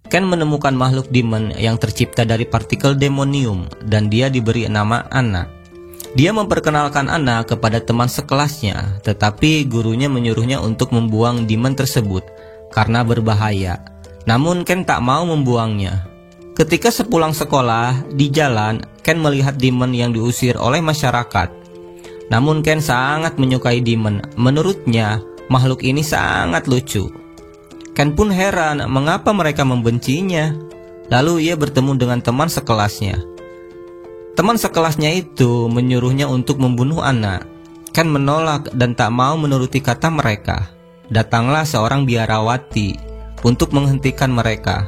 Ken menemukan makhluk demon yang tercipta dari partikel demonium dan dia diberi nama Anna. Dia memperkenalkan Anna kepada teman sekelasnya, tetapi gurunya menyuruhnya untuk membuang demon tersebut karena berbahaya. Namun Ken tak mau membuangnya. Ketika sepulang sekolah, di jalan, Ken melihat demon yang diusir oleh masyarakat. Namun Ken sangat menyukai demon. Menurutnya, makhluk ini sangat lucu. Ken pun heran mengapa mereka membencinya. Lalu ia bertemu dengan teman sekelasnya. Teman sekelasnya itu menyuruhnya untuk membunuh Anna. Ken menolak dan tak mau menuruti kata mereka. Datanglah seorang biarawati untuk menghentikan mereka.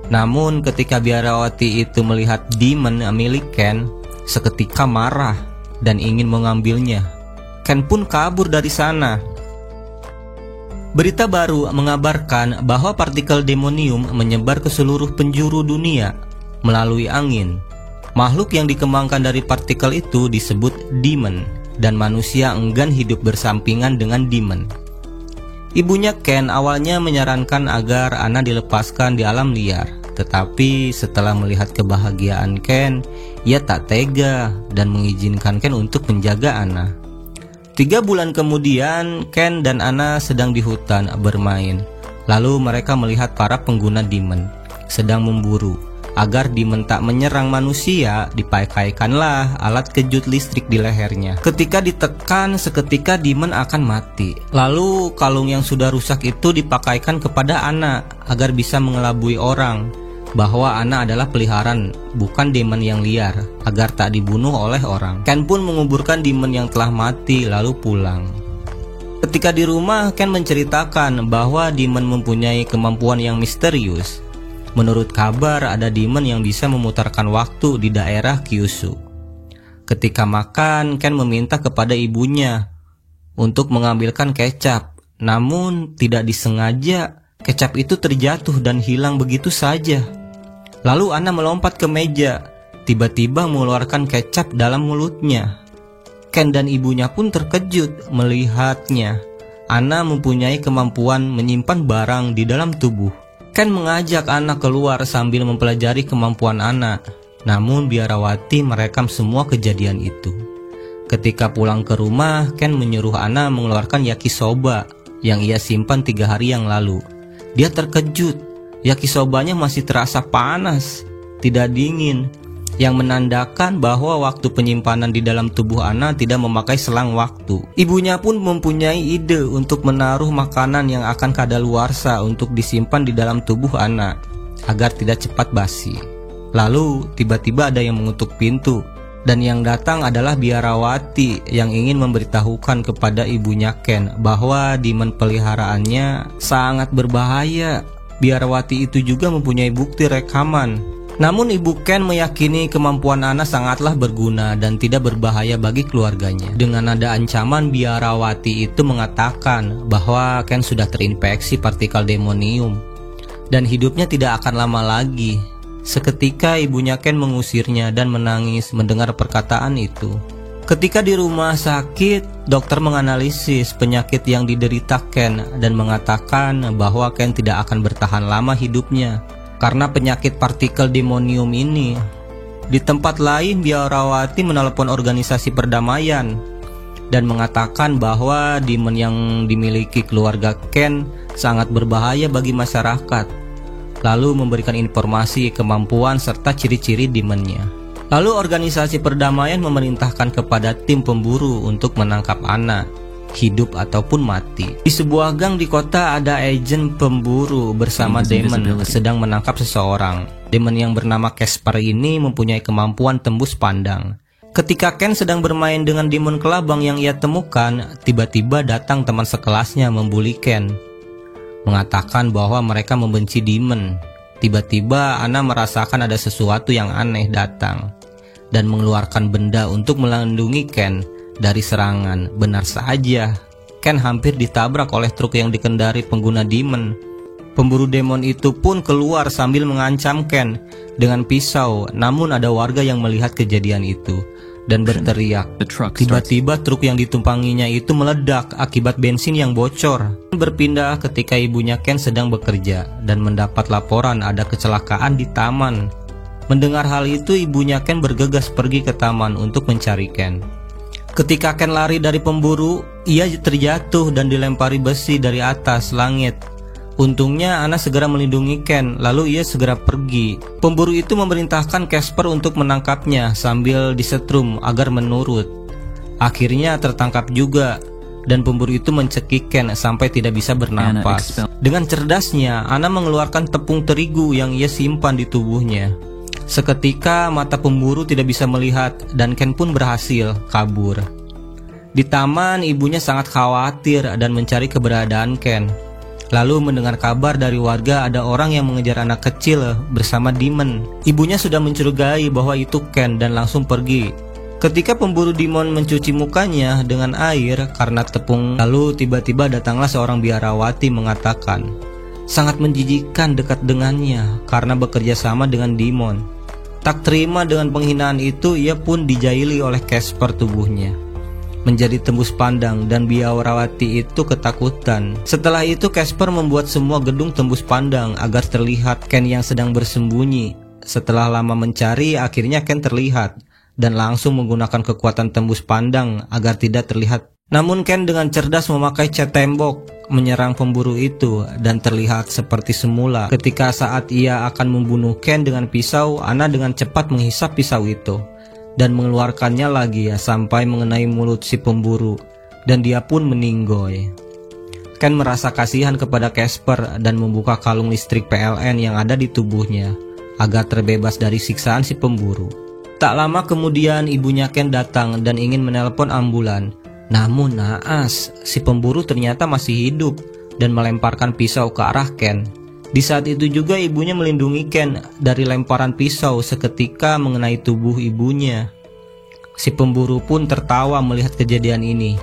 Namun ketika biarawati itu melihat demon milik Ken, seketika marah dan ingin mengambilnya. Ken pun kabur dari sana. Berita baru mengabarkan bahwa partikel demonium menyebar ke seluruh penjuru dunia melalui angin. Makhluk yang dikembangkan dari partikel itu disebut demon, dan manusia enggan hidup bersampingan dengan demon. Ibunya Ken awalnya menyarankan agar Anna dilepaskan di alam liar, tetapi setelah melihat kebahagiaan Ken, ia tak tega dan mengizinkan Ken untuk menjaga Anna. 3 bulan kemudian, Ken dan Anna sedang di hutan bermain. Lalu mereka melihat para pengguna demon sedang memburu. Agar demon tak menyerang manusia, dipakaikanlah alat kejut listrik di lehernya. Ketika ditekan, seketika demon akan mati. Lalu kalung yang sudah rusak itu dipakaikan kepada Anna agar bisa mengelabui orang bahwa Anna adalah peliharaan, bukan demon yang liar, agar tak dibunuh oleh orang. Ken pun menguburkan demon yang telah mati lalu pulang. Ketika di rumah, Ken menceritakan bahwa demon mempunyai kemampuan yang misterius. Menurut kabar, ada demon yang bisa memutarkan waktu di daerah Kyushu. Ketika makan, Ken meminta kepada ibunya untuk mengambilkan kecap. Namun tidak disengaja, kecap itu terjatuh dan hilang begitu saja. Lalu Anna melompat ke meja, tiba-tiba mengeluarkan kecap dalam mulutnya. Ken dan ibunya pun terkejut melihatnya. Anna mempunyai kemampuan menyimpan barang di dalam tubuh. Ken mengajak Anna keluar sambil mempelajari kemampuan Anna. Namun biarawati merekam semua kejadian itu. Ketika pulang ke rumah, Ken menyuruh Anna mengeluarkan yakisoba yang ia simpan 3 hari yang lalu. Dia terkejut. Yakisobanya masih terasa panas, tidak dingin, yang menandakan bahwa waktu penyimpanan di dalam tubuh Anna tidak memakai selang waktu. Ibunya pun mempunyai ide untuk menaruh makanan yang akan kadaluarsa untuk disimpan di dalam tubuh Anna agar tidak cepat basi. Lalu tiba-tiba ada yang mengetuk pintu, dan yang datang adalah biarawati yang ingin memberitahukan kepada ibunya Ken bahwa demon peliharaannya sangat berbahaya. Biarawati itu juga mempunyai bukti rekaman. Namun ibu Ken meyakini kemampuan Anna sangatlah berguna dan tidak berbahaya bagi keluarganya. Dengan nada ancaman, biarawati itu mengatakan bahwa Ken sudah terinfeksi partikel demonium dan hidupnya tidak akan lama lagi. Seketika ibunya Ken mengusirnya dan menangis mendengar perkataan itu. Ketika di rumah sakit, dokter menganalisis penyakit yang diderita Ken dan mengatakan bahwa Ken tidak akan bertahan lama hidupnya karena penyakit partikel demonium ini. Di tempat lain, biarawati menelepon organisasi perdamaian dan mengatakan bahwa demon yang dimiliki keluarga Ken sangat berbahaya bagi masyarakat, lalu memberikan informasi kemampuan serta ciri-ciri demonnya. Lalu organisasi perdamaian memerintahkan kepada tim pemburu untuk menangkap Anna, hidup ataupun mati. Di sebuah gang di kota ada agen pemburu bersama demon sedang menangkap seseorang. Demon yang bernama Casper ini mempunyai kemampuan tembus pandang. Ketika Ken sedang bermain dengan demon kelabang yang ia temukan, tiba-tiba datang teman sekelasnya membuli Ken, mengatakan bahwa mereka membenci demon. Tiba-tiba Anna merasakan ada sesuatu yang aneh datang dan mengeluarkan benda untuk melindungi Ken dari serangan. Benar saja, Ken hampir ditabrak oleh truk yang dikendari pengguna demon. Pemburu demon itu pun keluar sambil mengancam Ken dengan pisau. Namun ada warga yang melihat kejadian itu. dan berteriak. Tiba-tiba truk yang ditumpanginya itu meledak akibat bensin yang bocor. Berpindah ketika ibunya Ken sedang bekerja dan mendapat laporan ada kecelakaan di taman. Mendengar hal itu, ibunya Ken bergegas pergi ke taman untuk mencari Ken. Ketika Ken lari dari pemburu, ia terjatuh dan dilempari besi dari atas langit. Untungnya Anna segera melindungi Ken, lalu ia segera pergi. Pemburu itu memerintahkan Casper untuk menangkapnya sambil disetrum agar menurut. Akhirnya tertangkap juga, dan pemburu itu mencekik Ken sampai tidak bisa bernapas. Dengan cerdasnya, Anna mengeluarkan tepung terigu yang ia simpan di tubuhnya. Seketika mata pemburu tidak bisa melihat dan Ken pun berhasil kabur. Di taman, ibunya sangat khawatir dan mencari keberadaan Ken. Lalu mendengar kabar dari warga ada orang yang mengejar anak kecil bersama Demon. Ibunya sudah mencurigai bahwa itu Ken dan langsung pergi. Ketika pemburu Demon mencuci mukanya dengan air karena tepung, lalu tiba-tiba datanglah seorang biarawati mengatakan, sangat menjijikkan dekat dengannya karena bekerja sama dengan Demon. Tak terima dengan penghinaan itu, ia pun dijaili oleh Casper tubuhnya menjadi tembus pandang dan biarawati itu ketakutan. Setelah itu Casper membuat semua gedung tembus pandang agar terlihat Ken yang sedang bersembunyi. Setelah lama mencari, akhirnya Ken terlihat dan langsung menggunakan kekuatan tembus pandang agar tidak terlihat. Namun Ken dengan cerdas memakai cat tembok menyerang pemburu itu dan terlihat seperti semula. Ketika saat ia akan membunuh Ken dengan pisau, Anna dengan cepat menghisap pisau itu dan mengeluarkannya lagi sampai mengenai mulut si pemburu dan dia pun meninggoy. Ken merasa kasihan kepada Casper dan membuka kalung listrik PLN yang ada di tubuhnya agar terbebas dari siksaan si pemburu. Tak lama kemudian ibunya Ken datang dan ingin menelpon ambulan. Namun naas, si pemburu ternyata masih hidup dan melemparkan pisau ke arah Ken. Di saat itu juga ibunya melindungi Ken dari lemparan pisau seketika mengenai tubuh ibunya. Si pemburu pun tertawa melihat kejadian ini.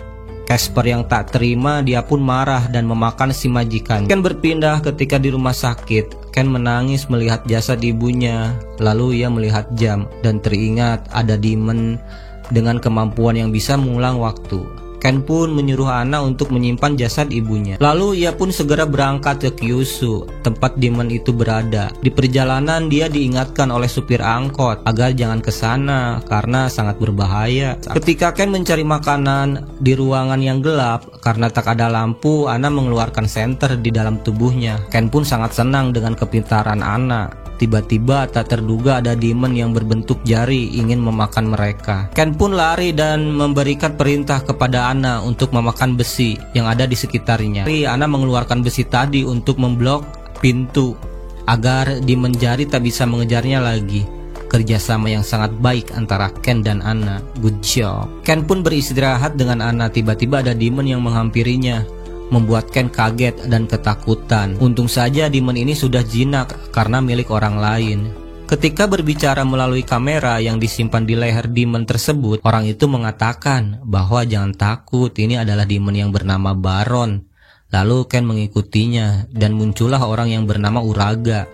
Casper yang tak terima, dia pun marah dan memakan si majikan. Ken berpindah ketika di rumah sakit. Ken menangis melihat jasad ibunya. Lalu ia melihat jam dan teringat ada Demon dengan kemampuan yang bisa mengulang waktu. Ken pun menyuruh Anna untuk menyimpan jasad ibunya. Lalu ia pun segera berangkat ke Kyushu, tempat Demon itu berada. Di perjalanan dia diingatkan oleh supir angkot agar jangan ke sana karena sangat berbahaya. Ketika Ken mencari makanan di ruangan yang gelap karena tak ada lampu, Anna mengeluarkan senter di dalam tubuhnya. Ken pun sangat senang dengan kepintaran Anna. Tiba-tiba tak terduga ada Demon yang berbentuk jari ingin memakan mereka. Ken pun lari dan memberikan perintah kepada Anna untuk memakan besi yang ada di sekitarnya. Anna mengeluarkan besi tadi untuk memblok pintu agar Demon jari tak bisa mengejarnya lagi. Kerjasama yang sangat baik antara Ken dan Anna. Good job. Ken pun beristirahat dengan Anna. Tiba-tiba ada Demon yang menghampirinya, membuat Ken kaget dan ketakutan. Untung saja Demon ini sudah jinak karena milik orang lain. Ketika berbicara melalui kamera yang disimpan di leher Demon tersebut, orang itu mengatakan bahwa jangan takut, ini adalah Demon yang bernama Baron. Lalu Ken mengikutinya dan muncullah orang yang bernama Uraga,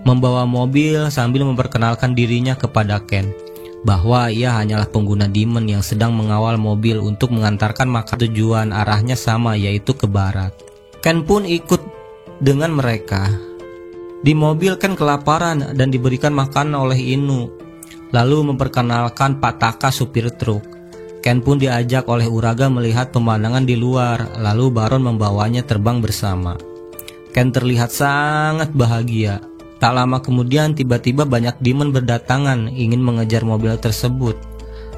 membawa mobil sambil memperkenalkan dirinya kepada Ken bahwa ia hanyalah pengguna Demon yang sedang mengawal mobil untuk mengantarkan makanan. Tujuan arahnya sama, yaitu ke barat. Ken pun ikut dengan mereka. Di mobil Ken kelaparan dan diberikan makan oleh Inu, lalu memperkenalkan Pak Taka, supir truk. Ken pun diajak oleh Uraga melihat pemandangan di luar, lalu Baron membawanya terbang bersama. Ken terlihat sangat bahagia. Tak lama kemudian tiba-tiba banyak Demon berdatangan ingin mengejar mobil tersebut.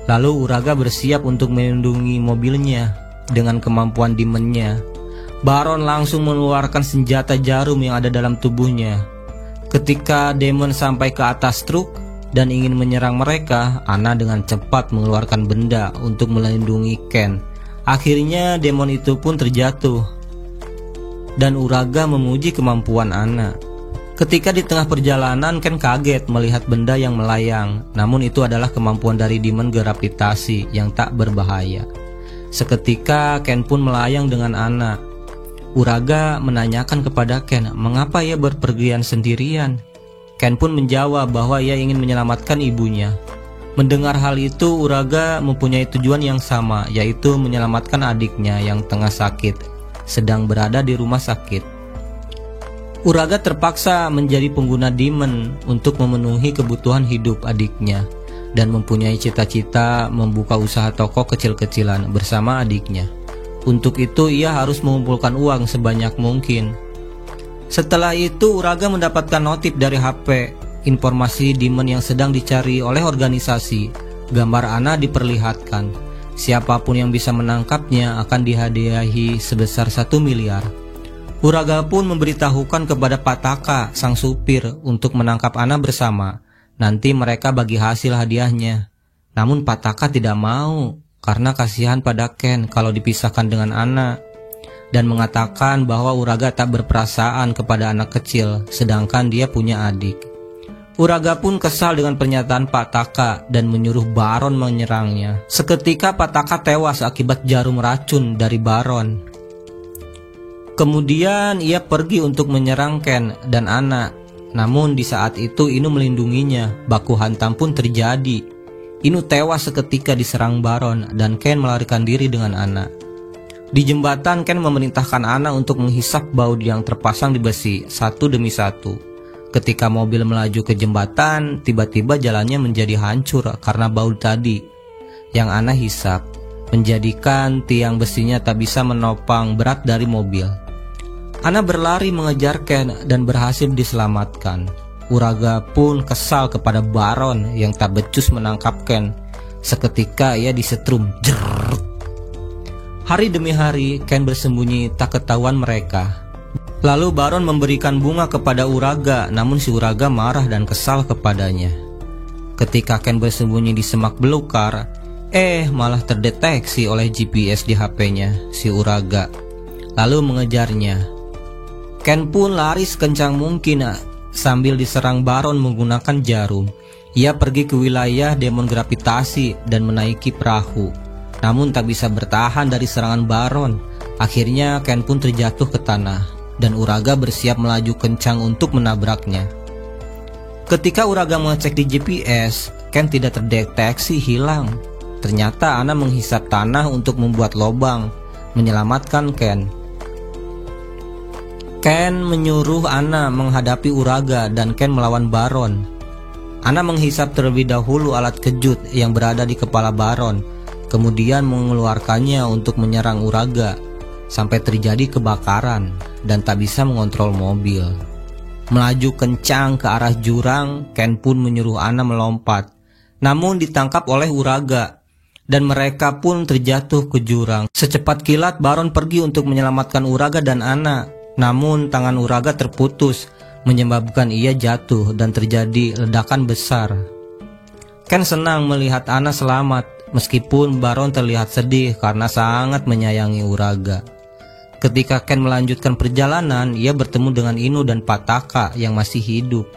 Lalu Uraga bersiap untuk melindungi mobilnya dengan kemampuan Demonnya. Baron langsung mengeluarkan senjata jarum yang ada dalam tubuhnya. Ketika Demon sampai ke atas truk dan ingin menyerang mereka, Anna dengan cepat mengeluarkan benda untuk melindungi Ken. Akhirnya Demon itu pun terjatuh dan Uraga memuji kemampuan Anna. Ketika di tengah perjalanan, Ken kaget melihat benda yang melayang. Namun itu adalah kemampuan dari Demon gravitasi yang tak berbahaya. Seketika Ken pun melayang dengan Anna. Uraga menanyakan kepada Ken mengapa ia berpergian sendirian. Ken pun menjawab bahwa ia ingin menyelamatkan ibunya. Mendengar hal itu, Uraga mempunyai tujuan yang sama, yaitu menyelamatkan adiknya yang tengah sakit, sedang berada di rumah sakit. Uraga terpaksa menjadi pengguna demon untuk memenuhi kebutuhan hidup adiknya dan mempunyai cita-cita membuka usaha toko kecil-kecilan bersama adiknya. Untuk itu ia harus mengumpulkan uang sebanyak mungkin. Setelah itu Uraga mendapatkan notif dari HP, informasi demon yang sedang dicari oleh organisasi. Gambar Ana diperlihatkan. Siapapun yang bisa menangkapnya akan dihadiahi sebesar 1 miliar. Uraga pun memberitahukan kepada Pataka, sang supir, untuk menangkap Ana bersama. Nanti mereka bagi hasil hadiahnya. Namun Pataka tidak mau karena kasihan pada Ken kalau dipisahkan dengan Ana, dan mengatakan bahwa Uraga tak berperasaan kepada anak kecil, sedangkan dia punya adik. Uraga pun kesal dengan pernyataan Pataka dan menyuruh Baron menyerangnya. Seketika Pataka tewas akibat jarum racun dari Baron. Kemudian ia pergi untuk menyerang Ken dan Ana. Namun di saat itu Inu melindunginya. Baku hantam pun terjadi. Inu tewas seketika diserang Baron dan Ken melarikan diri dengan Ana. Di jembatan, Ken memerintahkan Ana untuk menghisap baut yang terpasang di besi satu demi satu. Ketika mobil melaju ke jembatan, tiba-tiba jalannya menjadi hancur karena bau tadi yang Ana hisap, menjadikan tiang besinya tak bisa menopang berat dari mobil. Ana berlari mengejar Ken dan berhasil diselamatkan. Uraga pun kesal kepada Baron yang tak becus menangkap Ken. Seketika ia disetrum. Hari demi hari Ken bersembunyi tak ketahuan mereka. Lalu Baron memberikan bunga kepada Uraga, namun si Uraga marah dan kesal kepadanya. Ketika Ken bersembunyi di semak belukar, malah terdeteksi oleh GPS di HP-nya si Uraga, lalu mengejarnya. Ken pun lari sekencang mungkin sambil diserang Baron menggunakan jarum. Ia pergi ke wilayah demon gravitasi dan menaiki perahu, namun tak bisa bertahan dari serangan Baron. Akhirnya Ken pun terjatuh ke tanah dan Uraga bersiap melaju kencang untuk menabraknya. Ketika Uraga mengecek di GPS, Ken tidak terdeteksi hilang. Ternyata Ana menghisap tanah untuk membuat lubang, menyelamatkan Ken. Ken menyuruh Ana menghadapi Uraga dan Ken melawan Baron. Ana menghisap terlebih dahulu alat kejut yang berada di kepala Baron, kemudian mengeluarkannya untuk menyerang Uraga. Sampai terjadi kebakaran dan tak bisa mengontrol mobil. Melaju kencang ke arah jurang, Ken pun menyuruh Ana melompat. Namun ditangkap oleh Uraga dan mereka pun terjatuh ke jurang. Secepat kilat Baron pergi untuk menyelamatkan Uraga dan Ana. Namun tangan Uraga terputus, menyebabkan ia jatuh dan terjadi ledakan besar. Ken senang melihat Ana selamat, meskipun Baron terlihat sedih karena sangat menyayangi Uraga. Ketika Ken melanjutkan perjalanan, ia bertemu dengan Inu dan Pataka yang masih hidup.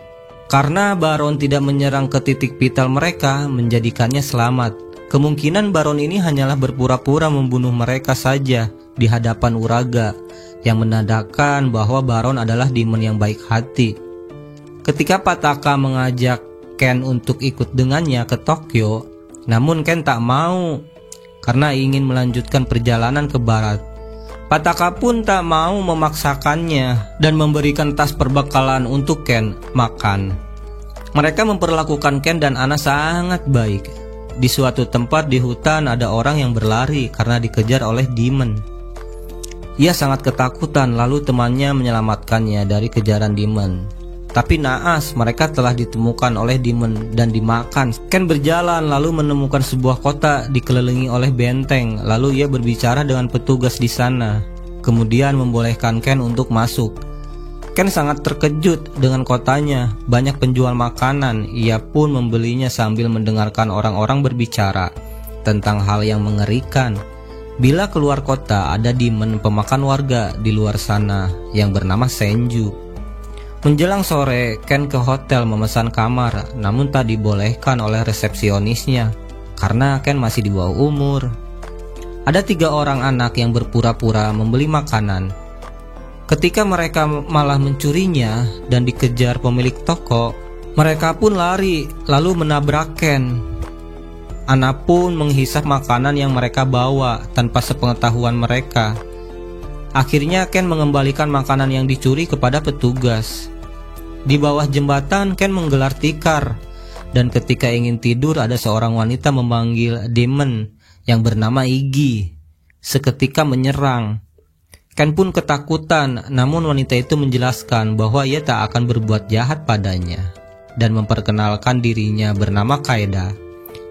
Karena Baron tidak menyerang ke titik vital mereka, menjadikannya selamat. Kemungkinan Baron ini hanyalah berpura-pura membunuh mereka saja di hadapan Uraga, yang menandakan bahwa Baron adalah demon yang baik hati. Ketika Pataka mengajak Ken untuk ikut dengannya ke Tokyo, namun Ken tak mau karena ingin melanjutkan perjalanan ke barat. Pataka pun tak mau memaksakannya dan memberikan tas perbekalan untuk Ken makan. Mereka memperlakukan Ken dan Ana sangat baik. Di suatu tempat di hutan ada orang yang berlari karena dikejar oleh demon. Ia sangat ketakutan, lalu temannya menyelamatkannya dari kejaran demon. Tapi naas, mereka telah ditemukan oleh demon dan dimakan. Ken berjalan lalu menemukan sebuah kota dikelilingi oleh benteng. Lalu ia berbicara dengan petugas di sana, kemudian membolehkan Ken untuk masuk. Ken sangat terkejut dengan kotanya, banyak penjual makanan. Ia pun membelinya sambil mendengarkan orang-orang berbicara tentang hal yang mengerikan. Bila keluar kota ada demon pemakan warga di luar sana yang bernama Senju. Menjelang sore, Ken ke hotel memesan kamar, namun tak dibolehkan oleh resepsionisnya karena Ken masih di bawah umur. Ada 3 orang anak yang berpura-pura membeli makanan. Ketika mereka malah mencurinya dan dikejar pemilik toko, mereka pun lari lalu menabrak Ken. Ana pun menghisap makanan yang mereka bawa tanpa sepengetahuan mereka. Akhirnya Ken mengembalikan makanan yang dicuri kepada petugas. Di bawah jembatan Ken menggelar tikar, dan ketika ingin tidur ada seorang wanita memanggil demon yang bernama Iggy. Seketika menyerang. Ken pun ketakutan, namun wanita itu menjelaskan bahwa ia tak akan berbuat jahat padanya dan memperkenalkan dirinya bernama Kaeda,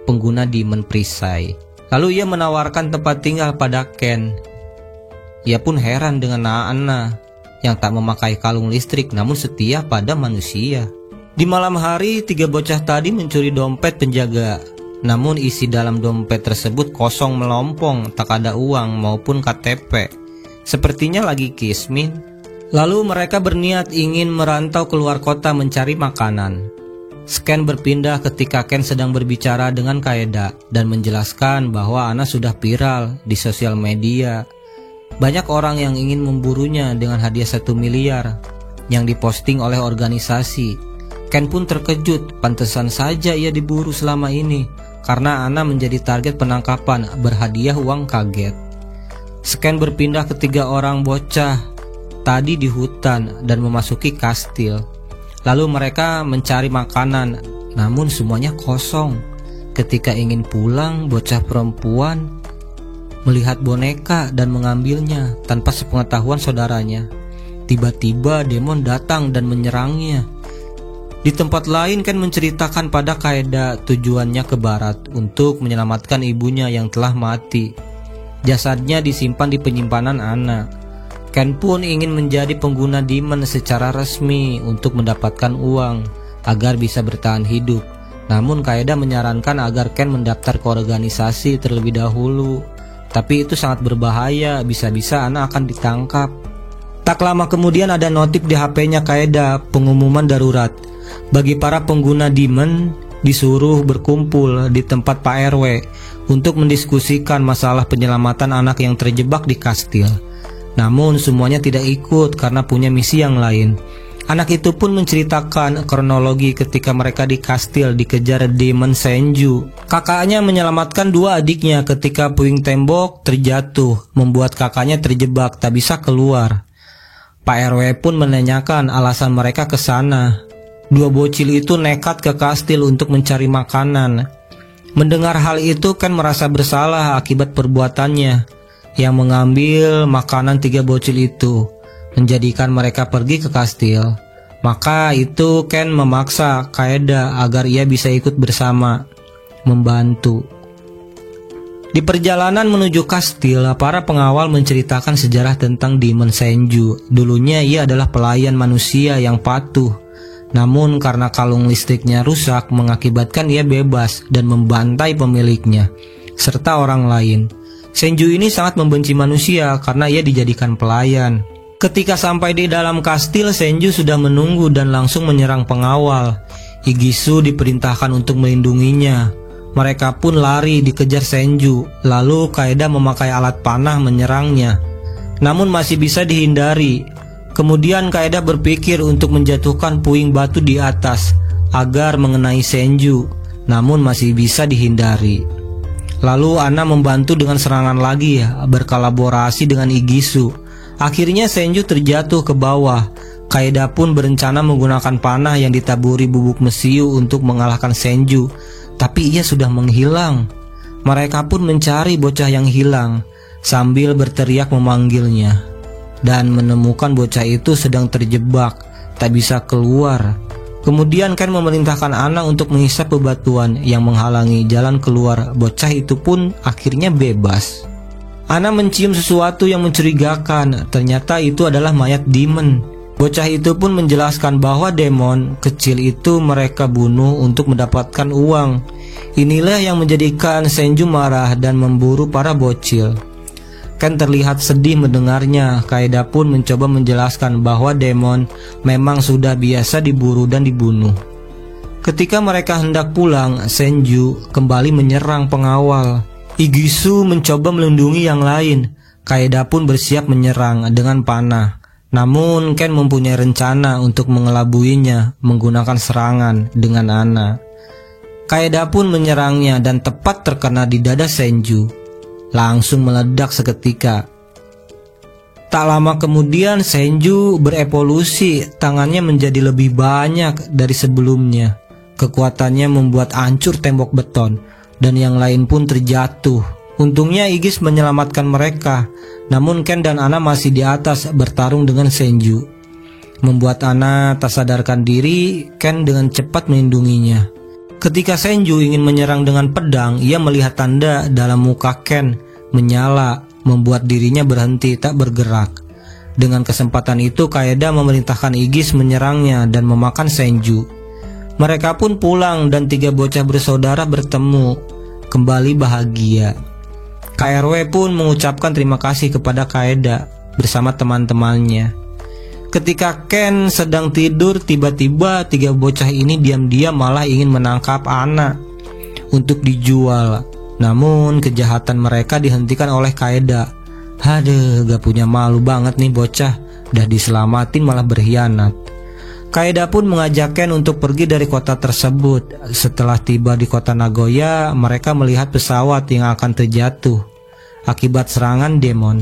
pengguna Demon Perisai. Lalu ia menawarkan tempat tinggal pada Ken. Ia pun heran dengan Ana yang tak memakai kalung listrik namun setia pada manusia. Di malam hari, 3 bocah tadi mencuri dompet penjaga. Namun isi dalam dompet tersebut kosong melompong, tak ada uang maupun KTP. Sepertinya lagi kismin. Lalu mereka berniat ingin merantau keluar kota mencari makanan. Ken berpindah ketika Ken sedang berbicara dengan Kaeda dan menjelaskan bahwa Ana sudah viral di sosial media. Banyak orang yang ingin memburunya dengan hadiah 1 miliar yang diposting oleh organisasi. Ken pun terkejut, pantesan saja ia diburu selama ini karena Ana menjadi target penangkapan berhadiah uang kaget. Ken berpindah ke 3 orang bocah tadi di hutan dan memasuki kastil. Lalu mereka mencari makanan, namun semuanya kosong. Ketika ingin pulang, bocah perempuan melihat boneka dan mengambilnya tanpa sepengetahuan saudaranya. Tiba-tiba demon datang dan menyerangnya. Di tempat lain Ken menceritakan pada Kaeda tujuannya ke barat untuk menyelamatkan ibunya yang telah mati. Jasadnya disimpan di penyimpanan Ana. Ken pun ingin menjadi pengguna demon secara resmi untuk mendapatkan uang agar bisa bertahan hidup. Namun Kaeda menyarankan agar Ken mendaftar ke organisasi terlebih dahulu. Tapi itu sangat berbahaya, bisa-bisa Ana akan ditangkap. Tak lama kemudian ada notif di HP-nya Kaeda, pengumuman darurat. Bagi para pengguna demon disuruh berkumpul di tempat Pak RW untuk mendiskusikan masalah penyelamatan anak yang terjebak di kastil. Namun semuanya tidak ikut karena punya misi yang lain. Anak itu pun menceritakan kronologi ketika mereka di kastil dikejar demon Senju. Kakaknya menyelamatkan 2 adiknya ketika puing tembok terjatuh, membuat kakaknya terjebak tak bisa keluar. Pak RW pun menanyakan alasan mereka ke sana. 2 bocil itu nekat ke kastil untuk mencari makanan. Mendengar hal itu Ken merasa bersalah akibat perbuatannya yang mengambil makanan 3 bocil itu, menjadikan mereka pergi ke kastil. Maka itu Ken memaksa Kaeda agar ia bisa ikut bersama, membantu. Di perjalanan menuju kastil, para pengawal menceritakan sejarah tentang Demon Senju. Dulunya ia adalah pelayan manusia yang patuh. Namun karena kalung listriknya rusak mengakibatkan ia bebas dan membantai pemiliknya serta orang lain. Senju ini sangat membenci manusia karena ia dijadikan pelayan. Ketika sampai di dalam kastil, Senju sudah menunggu dan langsung menyerang pengawal. Igisu diperintahkan untuk melindunginya. Mereka pun lari dikejar Senju. Lalu Kaeda memakai alat panah menyerangnya. Namun masih bisa dihindari. Kemudian Kaeda berpikir untuk menjatuhkan puing batu di atas agar mengenai Senju, namun masih bisa dihindari. Lalu Ana membantu dengan serangan lagi, berkolaborasi dengan Igisu. Akhirnya Senju terjatuh ke bawah. Kaeda pun berencana menggunakan panah yang ditaburi bubuk mesiu untuk mengalahkan Senju, tapi ia sudah menghilang. Mereka pun mencari bocah yang hilang sambil berteriak memanggilnya. Dan menemukan bocah itu sedang terjebak, tak bisa keluar. Kemudian Ken memerintahkan Ana untuk menghisap bebatuan yang menghalangi jalan keluar. Bocah itu pun akhirnya bebas. Ana mencium sesuatu yang mencurigakan, ternyata itu adalah mayat demon. Bocah itu pun menjelaskan bahwa demon kecil itu mereka bunuh untuk mendapatkan uang. Inilah yang menjadikan Senju marah dan memburu para bocil. Ken terlihat sedih mendengarnya. Kaeda pun mencoba menjelaskan bahwa demon memang sudah biasa diburu dan dibunuh. Ketika mereka hendak pulang, Senju kembali menyerang pengawal. Igisu mencoba melindungi yang lain. Kaeda pun bersiap menyerang dengan panah. Namun Ken mempunyai rencana untuk mengelabuinya menggunakan serangan dengan Ana. Kaeda pun menyerangnya dan tepat terkena di dada Senju. Langsung meledak seketika. Tak lama kemudian Senju berevolusi, tangannya menjadi lebih banyak dari sebelumnya. Kekuatannya membuat hancur tembok beton dan yang lain pun terjatuh. Untungnya Aegis menyelamatkan mereka, namun Ken dan Anna masih di atas bertarung dengan Senju. Membuat Anna tak sadarkan diri, Ken dengan cepat melindunginya. Ketika Senju ingin menyerang dengan pedang, ia melihat tanda dalam muka Ken menyala, membuat dirinya berhenti tak bergerak. Dengan kesempatan itu Kaeda memerintahkan Aegis menyerangnya dan memakan Senju. Mereka pun pulang dan 3 bocah bersaudara bertemu, kembali bahagia. KRW pun mengucapkan terima kasih kepada Kaeda bersama teman-temannya. Ketika Ken sedang tidur, tiba-tiba 3 bocah ini diam-diam malah ingin menangkap Anna untuk dijual. Namun kejahatan mereka dihentikan oleh Kaeda. Aduh, gak punya malu banget nih bocah, dah diselamatin malah berkhianat. Kaeda pun mengajak Ken untuk pergi dari kota tersebut. Setelah tiba di kota Nagoya, mereka melihat pesawat yang akan terjatuh akibat serangan demon.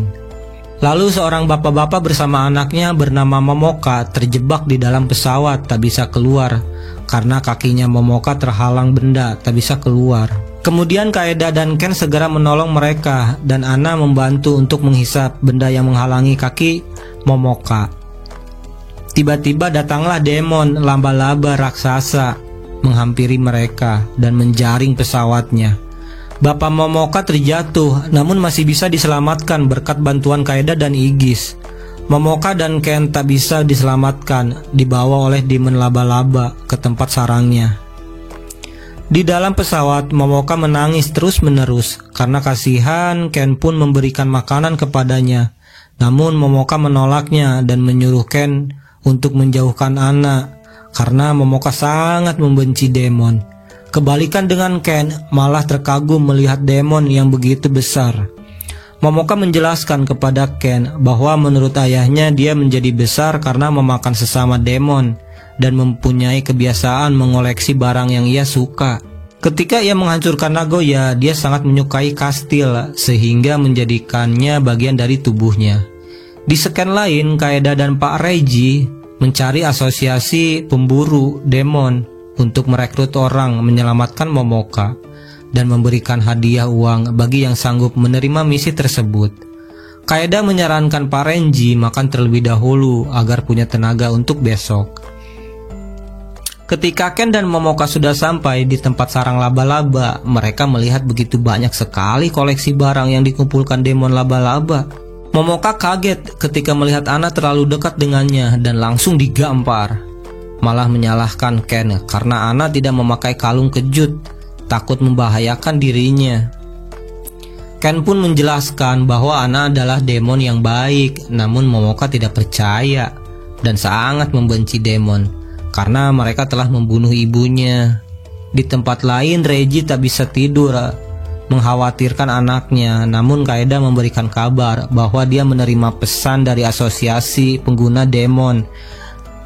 Lalu seorang bapak-bapak bersama anaknya bernama Momoka terjebak di dalam pesawat, tak bisa keluar karena kakinya Momoka terhalang benda, tak bisa keluar. Kemudian Kaeda dan Ken segera menolong mereka dan Anna membantu untuk menghisap benda yang menghalangi kaki Momoka. Tiba-tiba datanglah demon laba-laba raksasa menghampiri mereka dan menjaring pesawatnya. Bapak Momoka terjatuh, namun masih bisa diselamatkan berkat bantuan Kaeda dan Aegis. Momoka dan Ken tak bisa diselamatkan, dibawa oleh demon laba-laba ke tempat sarangnya. Di dalam pesawat, Momoka menangis terus-menerus karena kasihan. Ken pun memberikan makanan kepadanya, namun Momoka menolaknya dan menyuruh Ken untuk menjauhkan Anna karena Momoka sangat membenci demon. Kebalikan dengan Ken, malah terkagum melihat demon yang begitu besar. Momoka menjelaskan kepada Ken bahwa menurut ayahnya dia menjadi besar karena memakan sesama demon dan mempunyai kebiasaan mengoleksi barang yang ia suka. Ketika ia menghancurkan Nagoya, dia sangat menyukai kastil sehingga menjadikannya bagian dari tubuhnya. Di scan lain, Kaeda dan Pak Reiji mencari asosiasi pemburu demon untuk merekrut orang menyelamatkan Momoka dan memberikan hadiah uang bagi yang sanggup menerima misi tersebut. Kaeda menyarankan Pak Renji makan terlebih dahulu agar punya tenaga untuk besok. Ketika Ken dan Momoka sudah sampai di tempat sarang laba-laba, mereka melihat begitu banyak sekali koleksi barang yang dikumpulkan demon laba-laba. Momoka kaget ketika melihat Anna terlalu dekat dengannya dan langsung digampar. Malah menyalahkan Ken karena Anna tidak memakai kalung kejut, takut membahayakan dirinya. Ken pun menjelaskan bahwa Anna adalah demon yang baik, namun Momoka tidak percaya dan sangat membenci demon karena mereka telah membunuh ibunya. Di tempat lain, Reiji tak bisa tidur, mengkhawatirkan anaknya, namun Kaeda memberikan kabar bahwa dia menerima pesan dari asosiasi pengguna demon.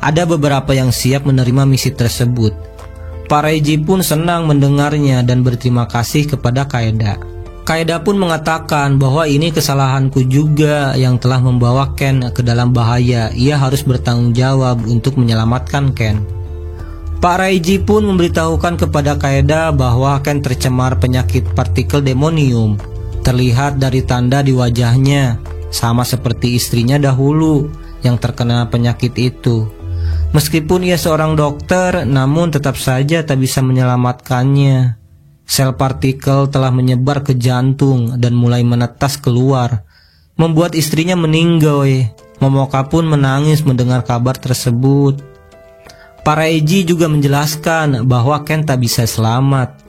Ada beberapa yang siap menerima misi tersebut. Pak Reiji pun senang mendengarnya dan berterima kasih kepada Kaeda. Kaeda pun mengatakan bahwa ini kesalahanku juga yang telah membawa Ken ke dalam bahaya. Ia harus bertanggung jawab untuk menyelamatkan Ken. Pak Reiji pun memberitahukan kepada Kaeda bahwa Ken tercemar penyakit partikel demonium. Terlihat dari tanda di wajahnya, sama seperti istrinya dahulu yang terkena penyakit itu. Meskipun ia seorang dokter, namun tetap saja tak bisa menyelamatkannya. Sel partikel telah menyebar ke jantung dan mulai menetas keluar, membuat istrinya meninggal. Momoka pun menangis mendengar kabar tersebut. Pak Reiji juga menjelaskan bahwa Ken tak bisa selamat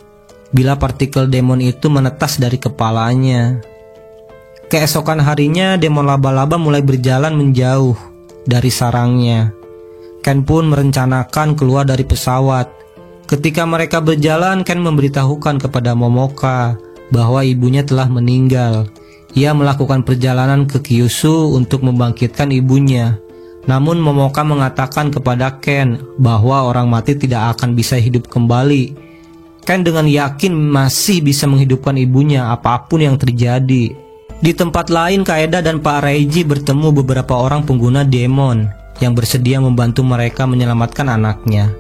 bila partikel demon itu menetas dari kepalanya. Keesokan harinya, demon laba-laba mulai berjalan menjauh dari sarangnya. Ken pun merencanakan keluar dari pesawat. Ketika mereka berjalan, Ken memberitahukan kepada Momoka bahwa ibunya telah meninggal. Ia melakukan perjalanan ke Kyushu untuk membangkitkan ibunya. Namun Momoka mengatakan kepada Ken bahwa orang mati tidak akan bisa hidup kembali. Ken dengan yakin masih bisa menghidupkan ibunya apapun yang terjadi. Di tempat lain, Kaeda dan Pak Reiji bertemu beberapa orang pengguna demon yang bersedia membantu mereka menyelamatkan anaknya.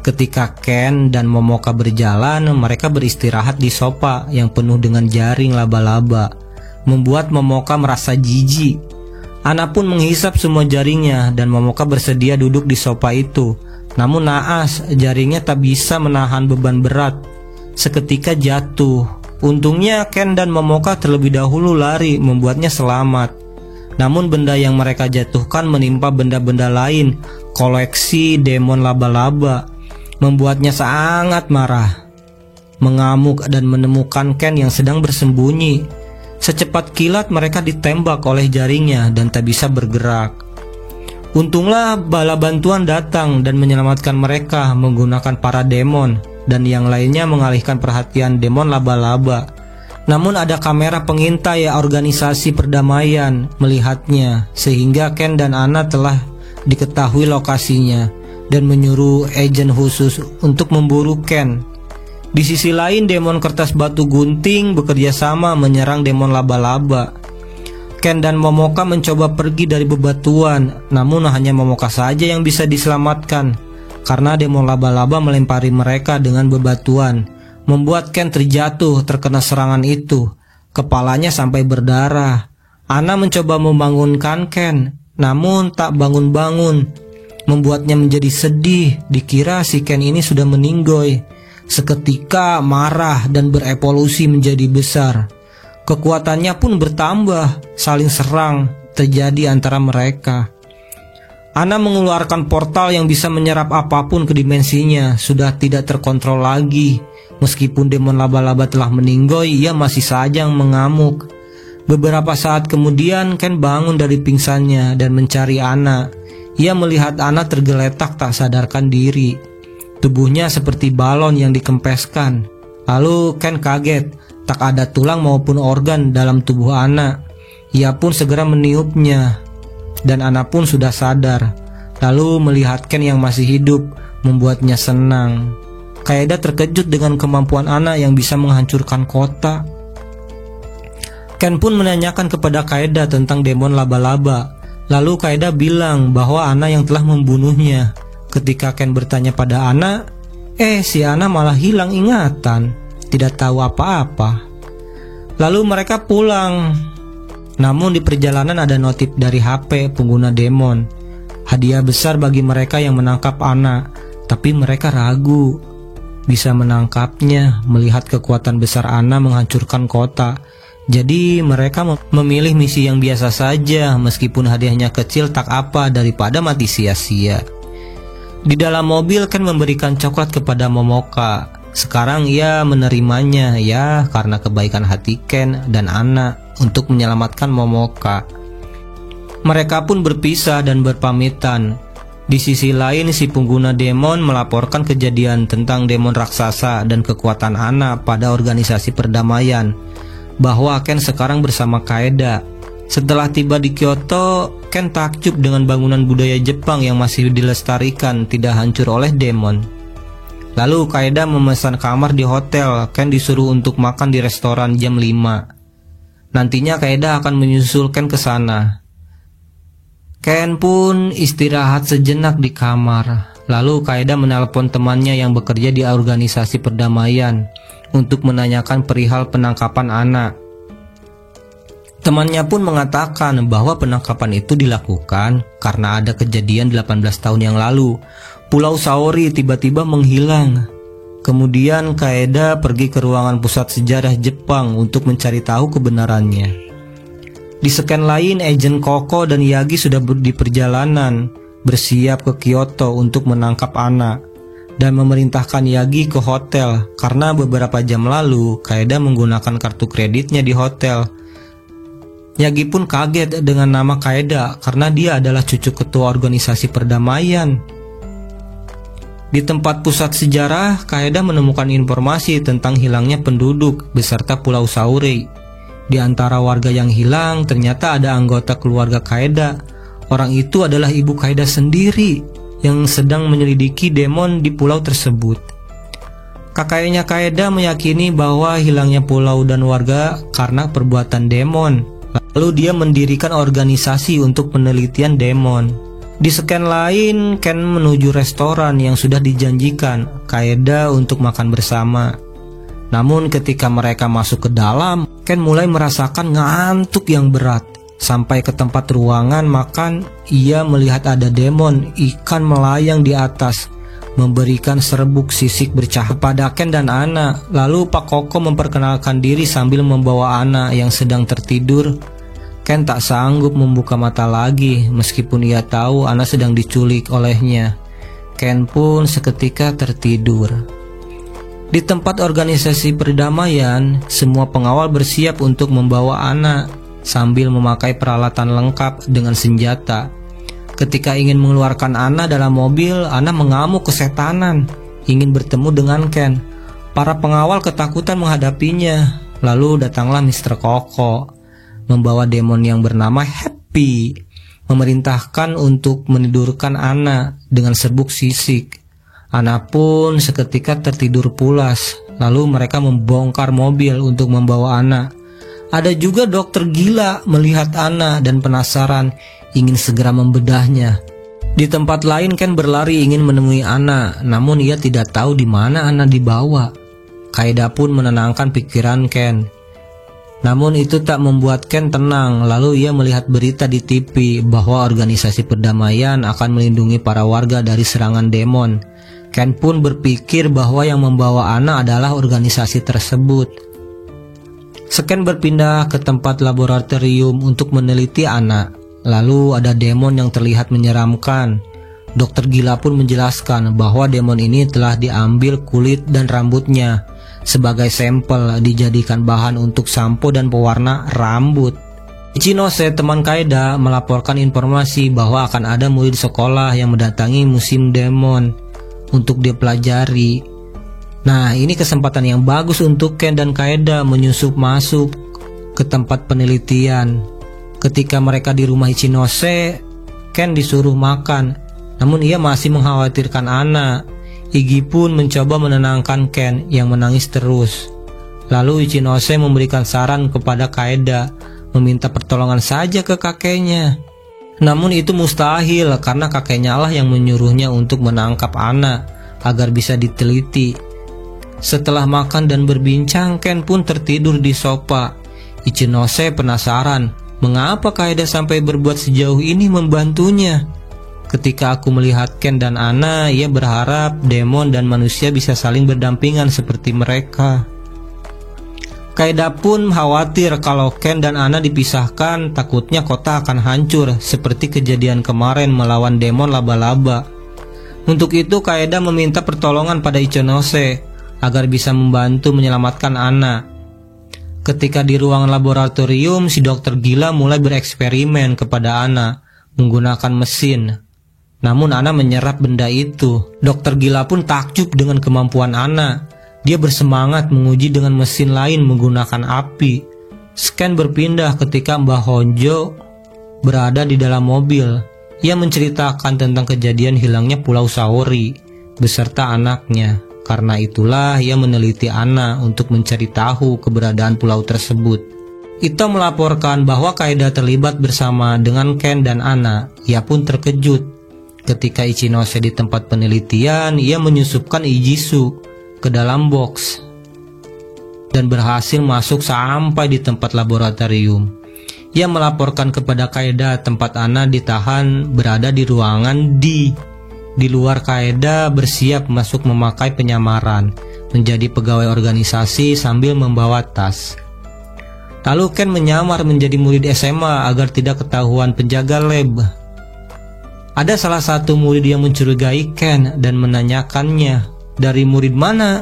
Ketika Ken dan Momoka berjalan, mereka beristirahat di sofa yang penuh dengan jaring laba-laba, membuat Momoka merasa jijik. Ana pun menghisap semua jaringnya dan Momoka bersedia duduk di sofa itu. Namun naas, jaringnya tak bisa menahan beban berat. Seketika jatuh. Untungnya Ken dan Momoka terlebih dahulu lari, membuatnya selamat. Namun benda yang mereka jatuhkan menimpa benda-benda lain, koleksi demon laba-laba, membuatnya sangat marah. Mengamuk dan menemukan Ken yang sedang bersembunyi. Secepat kilat mereka ditembak oleh jaringnya dan tak bisa bergerak. Untunglah bala bantuan datang dan menyelamatkan mereka menggunakan para demon, dan yang lainnya mengalihkan perhatian demon laba-laba. Namun ada kamera pengintai organisasi perdamaian melihatnya, sehingga Ken dan Ana telah diketahui lokasinya dan menyuruh agen khusus untuk memburu Ken. Di sisi lain, demon kertas batu gunting bekerja sama menyerang demon laba-laba. Ken dan Momoka mencoba pergi dari bebatuan, namun hanya Momoka saja yang bisa diselamatkan karena demon laba-laba melempari mereka dengan bebatuan, membuat Ken terjatuh terkena serangan itu. Kepalanya sampai berdarah. Ana mencoba membangunkan Ken, namun tak bangun-bangun, membuatnya menjadi sedih. Dikira si Ken ini sudah meninggoy. Seketika marah dan berevolusi menjadi besar. Kekuatannya pun bertambah, saling serang terjadi antara mereka. Ana mengeluarkan portal yang bisa menyerap apapun ke dimensinya, sudah tidak terkontrol lagi. Meskipun demon laba-laba telah meninggoy, ia masih saja mengamuk. Beberapa saat kemudian Ken bangun dari pingsannya dan mencari Ana. Ia melihat Ana tergeletak tak sadarkan diri. Tubuhnya seperti balon yang dikempeskan. Lalu Ken kaget, tak ada tulang maupun organ dalam tubuh Ana. Ia pun segera meniupnya, dan Ana pun sudah sadar. Lalu melihat Ken yang masih hidup, membuatnya senang. Kaeda terkejut dengan kemampuan Ana yang bisa menghancurkan kota. Ken pun menanyakan kepada Kaeda tentang demon laba-laba. Lalu Kaeda bilang bahwa Ana yang telah membunuhnya. Ketika Ken bertanya pada Ana, si Ana malah hilang ingatan, tidak tahu apa-apa. Lalu mereka pulang. Namun di perjalanan ada notif dari HP pengguna demon. Hadiah besar bagi mereka yang menangkap Ana. Tapi mereka ragu bisa menangkapnya melihat kekuatan besar Ana menghancurkan kota. Jadi mereka memilih misi yang biasa saja, meskipun hadiahnya kecil tak apa daripada mati sia-sia. Di dalam mobil Ken memberikan coklat kepada Momoka. Sekarang ia menerimanya ya karena kebaikan hati Ken dan Ana untuk menyelamatkan Momoka. Mereka pun berpisah dan berpamitan. Di sisi lain, si pengguna demon melaporkan kejadian tentang demon raksasa dan kekuatan Ana pada organisasi perdamaian, bahwa Ken sekarang bersama Kaeda. Setelah tiba di Kyoto, Ken takjub dengan bangunan budaya Jepang yang masih dilestarikan tidak hancur oleh demon. Lalu Kaeda memesan kamar di hotel. Ken disuruh untuk makan di restoran jam 5. Nantinya Kaeda akan menyusul Ken ke sana. Ken pun istirahat sejenak di kamar. Lalu Kaeda menelpon temannya yang bekerja di organisasi perdamaian untuk menanyakan perihal penangkapan Ana. Temannya pun mengatakan bahwa penangkapan itu dilakukan karena ada kejadian 18 tahun yang lalu. Pulau Saori tiba-tiba menghilang. Kemudian Kaeda pergi ke ruangan pusat sejarah Jepang untuk mencari tahu kebenarannya. Di scan lain, agen Koko dan Yagi sudah di perjalanan, bersiap ke Kyoto untuk menangkap Ana dan memerintahkan Yagi ke hotel karena beberapa jam lalu Kaeda menggunakan kartu kreditnya di hotel. Yagi pun kaget dengan nama Kaeda karena dia adalah cucu ketua organisasi perdamaian. Di tempat pusat sejarah, Kaeda menemukan informasi tentang hilangnya penduduk beserta Pulau Saori. Di antara warga yang hilang, ternyata ada anggota keluarga Kaeda. Orang itu adalah ibu Kaeda sendiri yang sedang menyelidiki demon di pulau tersebut. Kakeknya Kaeda meyakini bahwa hilangnya pulau dan warga karena perbuatan demon. Lalu dia mendirikan organisasi untuk penelitian demon. Di scan lain, Ken menuju restoran yang sudah dijanjikan Kaeda untuk makan bersama. Namun ketika mereka masuk ke dalam, Ken mulai merasakan ngantuk yang berat. Sampai ke tempat ruangan makan, ia melihat ada demon ikan melayang di atas, memberikan serbuk sisik bercahaya pada Ken dan Ana. Lalu Pak Koko memperkenalkan diri sambil membawa Ana yang sedang tertidur. Ken tak sanggup membuka mata lagi meskipun ia tahu Ana sedang diculik olehnya. Ken pun seketika tertidur. Di tempat organisasi perdamaian, semua pengawal bersiap untuk membawa Ana sambil memakai peralatan lengkap dengan senjata. Ketika ingin mengeluarkan Ana dalam mobil, Ana mengamuk kesetanan, ingin bertemu dengan Ken. Para pengawal ketakutan menghadapinya. Lalu datanglah Mr. Koko, membawa demon yang bernama Happy, memerintahkan untuk menidurkan Ana dengan serbuk sisik. Ana pun seketika tertidur pulas. Lalu mereka membongkar mobil untuk membawa Ana. Ada juga dokter gila melihat Ana dan penasaran, ingin segera membedahnya. Di tempat lain Ken berlari ingin menemui Ana, namun ia tidak tahu di mana Ana dibawa. Kaeda pun menenangkan pikiran Ken. Namun itu tak membuat Ken tenang. Lalu ia melihat berita di TV bahwa organisasi perdamaian akan melindungi para warga dari serangan demon. Ken pun berpikir bahwa yang membawa Ana adalah organisasi tersebut. Ken berpindah ke tempat laboratorium untuk meneliti Ana. Lalu ada demon yang terlihat menyeramkan. Dokter gila pun menjelaskan bahwa demon ini telah diambil kulit dan rambutnya sebagai sampel dijadikan bahan untuk sampo dan pewarna rambut. Ichinose, teman Kaeda, melaporkan informasi bahwa akan ada murid sekolah yang mendatangi musim demon untuk dipelajari. Nah, ini kesempatan yang bagus untuk Ken dan Kaeda menyusup masuk ke tempat penelitian. Ketika mereka di rumah Ichinose, Ken disuruh makan, namun ia masih mengkhawatirkan Ana. Iggy pun mencoba menenangkan Ken yang menangis terus. Lalu Ichinose memberikan saran kepada Kaeda, meminta pertolongan saja ke kakeknya. Namun itu mustahil karena kakeknya lah yang menyuruhnya untuk menangkap Ana agar bisa diteliti. Setelah makan dan berbincang, Ken pun tertidur di sofa. Ichinose penasaran, mengapa Kaeda sampai berbuat sejauh ini membantunya. Ketika aku melihat Ken dan Ana, ia berharap demon dan manusia bisa saling berdampingan seperti mereka. Kaeda pun khawatir kalau Ken dan Ana dipisahkan, takutnya kota akan hancur seperti kejadian kemarin melawan demon laba-laba. Untuk itu Kaeda meminta pertolongan pada Ichinose agar bisa membantu menyelamatkan Ana. Ketika di ruangan laboratorium, si dokter gila mulai bereksperimen kepada Ana menggunakan mesin. Namun Ana menyerap benda itu. Dokter gila pun takjub dengan kemampuan Ana. Dia bersemangat menguji dengan mesin lain menggunakan api. Ken berpindah ketika Mbah Honjo berada di dalam mobil. Ia menceritakan tentang kejadian hilangnya Pulau Saori beserta anaknya. Karena itulah ia meneliti Ana untuk mencari tahu keberadaan pulau tersebut. Ito melaporkan bahwa Kaeda terlibat bersama dengan Ken dan Ana. Ia pun terkejut. Ketika Ichinose di tempat penelitian, ia menyusupkan Ijisu ke dalam box dan berhasil masuk sampai di tempat laboratorium. Ia melaporkan kepada Kaeda tempat Ana ditahan berada di ruangan D. Di luar, Kaeda bersiap masuk memakai penyamaran menjadi pegawai organisasi sambil membawa tas. Lalu Ken menyamar menjadi murid SMA agar tidak ketahuan penjaga lab. Ada salah satu murid yang mencurigai Ken dan menanyakannya, dari murid mana?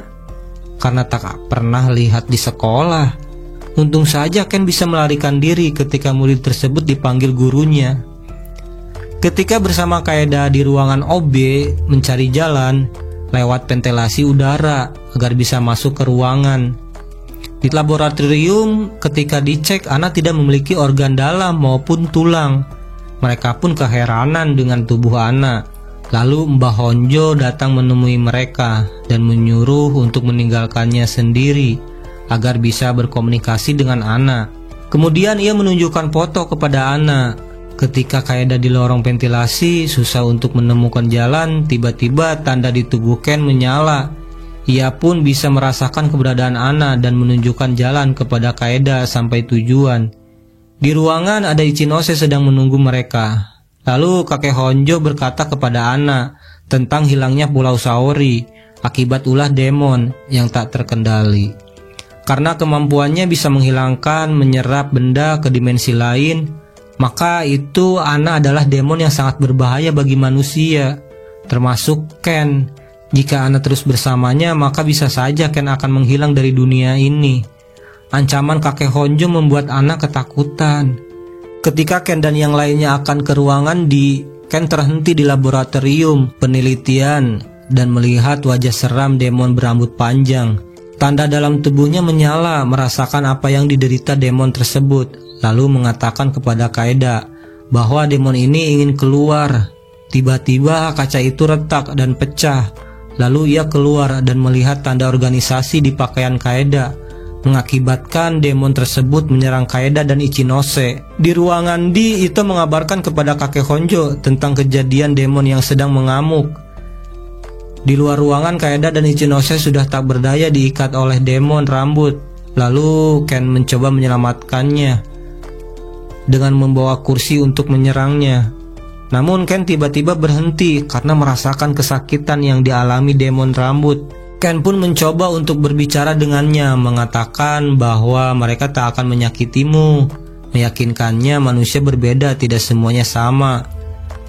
Karena tak pernah lihat di sekolah. Untung saja Ken bisa melarikan diri ketika murid tersebut dipanggil gurunya. Ketika bersama Kaeda di ruangan OB mencari jalan lewat ventilasi udara agar bisa masuk ke ruangan. Di laboratorium ketika dicek, Ana tidak memiliki organ dalam maupun tulang. Mereka pun keheranan dengan tubuh Ana. Lalu Mbah Honjo datang menemui mereka dan menyuruh untuk meninggalkannya sendiri agar bisa berkomunikasi dengan Ana. Kemudian ia menunjukkan foto kepada Ana. Ketika Kaeda di lorong ventilasi susah untuk menemukan jalan, tiba-tiba tanda di tubuh Ken menyala. Ia pun bisa merasakan keberadaan Ana dan menunjukkan jalan kepada Kaeda sampai tujuan. Di ruangan ada Ichinose sedang menunggu mereka. Lalu kakek Honjo berkata kepada Ana tentang hilangnya Pulau Saori akibat ulah demon yang tak terkendali. Karena kemampuannya bisa menghilangkan, menyerap benda ke dimensi lain, maka itu Ana adalah demon yang sangat berbahaya bagi manusia, termasuk Ken. Jika Ana terus bersamanya, maka bisa saja Ken akan menghilang dari dunia ini. Ancaman kakek Honjo membuat Ana ketakutan. Ketika Ken dan yang lainnya akan ke ruangan Ken terhenti di laboratorium penelitian dan melihat wajah seram demon berambut panjang. Tanda dalam tubuhnya menyala, merasakan apa yang diderita demon tersebut, lalu mengatakan kepada Kaeda bahwa demon ini ingin keluar. Tiba-tiba kaca itu retak dan pecah. Lalu ia keluar dan melihat tanda organisasi di pakaian Kaeda, mengakibatkan demon tersebut menyerang Kaeda dan Ichinose. Di ruangan Ito mengabarkan kepada kakek Honjo tentang kejadian demon yang sedang mengamuk. Di luar ruangan, Kaeda dan Ichinose sudah tak berdaya diikat oleh demon rambut. Lalu Ken mencoba menyelamatkannya dengan membawa kursi untuk menyerangnya. Namun Ken tiba-tiba berhenti karena merasakan kesakitan yang dialami demon rambut. Ken pun mencoba untuk berbicara dengannya, mengatakan bahwa mereka tak akan menyakitimu, meyakinkannya manusia berbeda, tidak semuanya sama.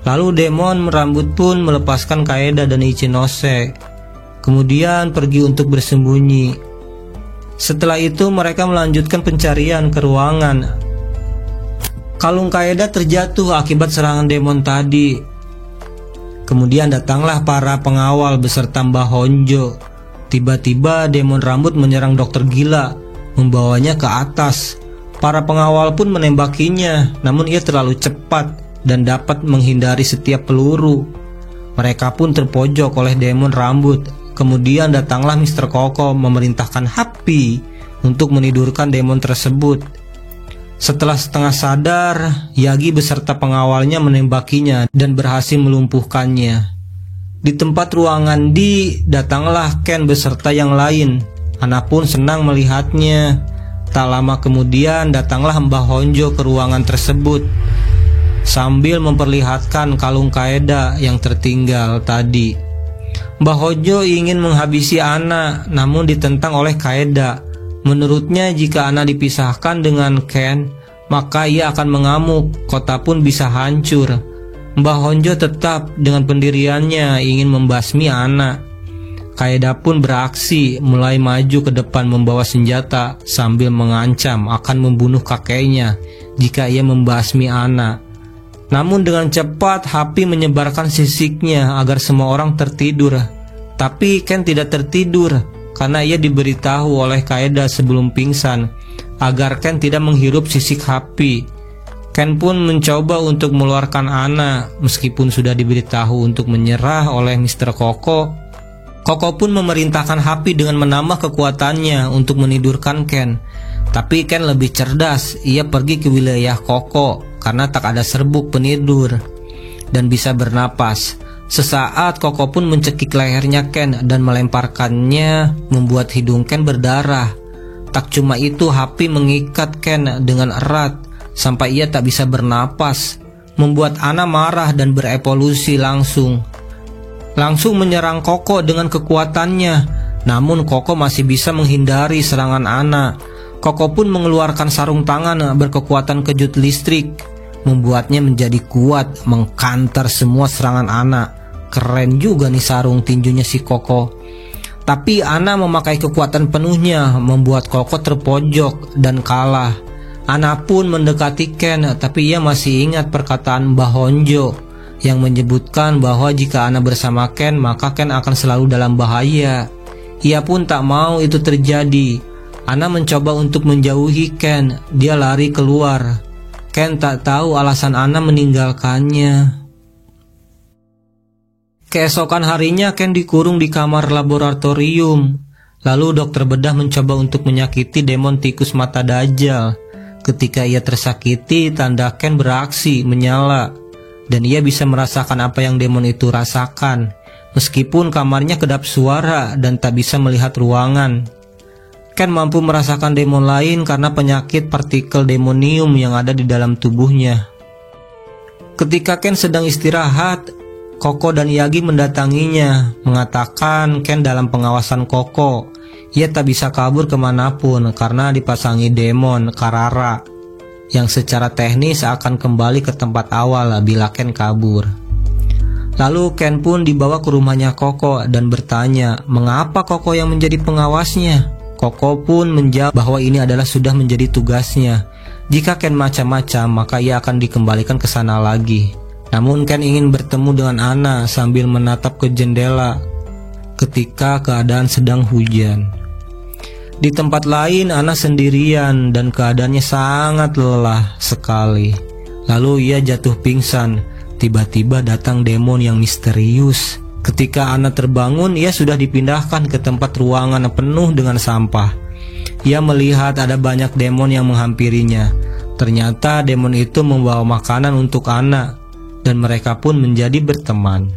Lalu demon rambut pun melepaskan Kaeda dan Ichinose, kemudian pergi untuk bersembunyi. Setelah itu mereka melanjutkan pencarian ke ruangan. Kalung Kaeda terjatuh akibat serangan demon tadi. Kemudian datanglah para pengawal beserta Mbah Honjo. Tiba-tiba demon rambut menyerang dokter gila, membawanya ke atas. Para pengawal pun menembakinya, namun ia terlalu cepat dan dapat menghindari setiap peluru. Mereka pun terpojok oleh demon rambut. Kemudian datanglah Mr. Koko memerintahkan Happy untuk menidurkan demon tersebut. Setelah setengah sadar, Yagi beserta pengawalnya menembakinya dan berhasil melumpuhkannya. Di tempat ruangan datanglah Ken beserta yang lain. Ana pun senang melihatnya. Tak lama kemudian datanglah Mbah Honjo ke ruangan tersebut sambil memperlihatkan kalung Kaeda yang tertinggal tadi. Mbah Honjo ingin menghabisi Ana, namun ditentang oleh Kaeda. Menurutnya jika Ana dipisahkan dengan Ken, maka ia akan mengamuk, kota pun bisa hancur. Mbah Honjo tetap dengan pendiriannya ingin membasmi Ana. Kaeda pun beraksi, mulai maju ke depan membawa senjata sambil mengancam akan membunuh kakeknya jika ia membasmi Ana. Namun dengan cepat Happy menyebarkan sisiknya agar semua orang tertidur. Tapi Ken tidak tertidur karena ia diberitahu oleh Kaeda sebelum pingsan agar Ken tidak menghirup sisik Happy. Ken pun mencoba untuk mengeluarkan Ana meskipun sudah diberitahu untuk menyerah oleh Mr. Koko. Koko pun memerintahkan Happy dengan menambah kekuatannya untuk menidurkan Ken. Tapi Ken lebih cerdas, ia pergi ke wilayah Koko karena tak ada serbuk penidur dan bisa bernapas. Sesaat Koko pun mencekik lehernya Ken dan melemparkannya, membuat hidung Ken berdarah. Tak cuma itu, Happy mengikat Ken dengan erat sampai ia tak bisa bernapas, membuat Ana marah dan berevolusi langsung menyerang Koko dengan kekuatannya. Namun Koko masih bisa menghindari serangan Ana. Koko pun mengeluarkan sarung tangan berkekuatan kejut listrik, membuatnya menjadi kuat, mengkantar semua serangan Ana. Keren juga nih sarung tinjunya si Koko. Tapi Ana memakai kekuatan penuhnya, membuat Koko terpojok dan kalah. Ana pun mendekati Ken, tapi ia masih ingat perkataan Mbah Honjo yang menyebutkan bahwa jika Ana bersama Ken, maka Ken akan selalu dalam bahaya. Ia pun tak mau itu terjadi. Ana mencoba untuk menjauhi Ken, dia lari keluar. Ken tak tahu alasan Ana meninggalkannya. Keesokan harinya Ken dikurung di kamar laboratorium. Lalu dokter bedah mencoba untuk menyakiti demon tikus mata Dajjal. Ketika ia tersakiti, tanda Ken beraksi, menyala. Dan ia bisa merasakan apa yang demon itu rasakan. Meskipun kamarnya kedap suara dan tak bisa melihat ruangan. Ken mampu merasakan demon lain karena penyakit partikel demonium yang ada di dalam tubuhnya. Ketika Ken sedang istirahat, Koko dan Yagi mendatanginya, mengatakan Ken dalam pengawasan Koko. Ia tak bisa kabur kemanapun karena dipasangi demon Karara, yang secara teknis akan kembali ke tempat awal bila Ken kabur. Lalu Ken pun dibawa ke rumahnya Koko dan bertanya, mengapa Koko yang menjadi pengawasnya? Koko pun menjawab bahwa ini adalah sudah menjadi tugasnya. Jika Ken macam-macam, maka ia akan dikembalikan ke sana lagi. Namun Ken ingin bertemu dengan Anna sambil menatap ke jendela ketika keadaan sedang hujan. Di tempat lain, Anna sendirian dan keadaannya sangat lelah sekali. Lalu ia jatuh pingsan. Tiba-tiba datang demon yang misterius. Ketika Anna terbangun, ia sudah dipindahkan ke tempat ruangan penuh dengan sampah. Ia melihat ada banyak demon yang menghampirinya. Ternyata demon itu membawa makanan untuk Anna, dan mereka pun menjadi berteman.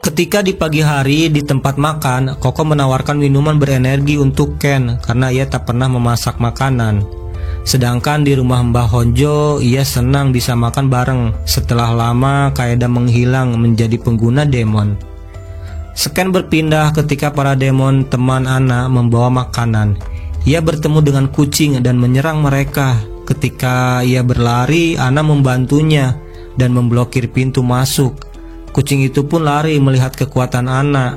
Ketika di pagi hari di tempat makan, Koko menawarkan minuman berenergi untuk Ken karena ia tak pernah memasak makanan. Sedangkan di rumah Mbah Honjo, ia senang bisa makan bareng setelah lama Kaeda menghilang menjadi pengguna demon. Ken berpindah ketika para demon teman Anna membawa makanan. Ia bertemu dengan kucing dan menyerang mereka. Ketika ia berlari, Anna membantunya dan memblokir pintu masuk. Kucing itu pun lari melihat kekuatan Anna.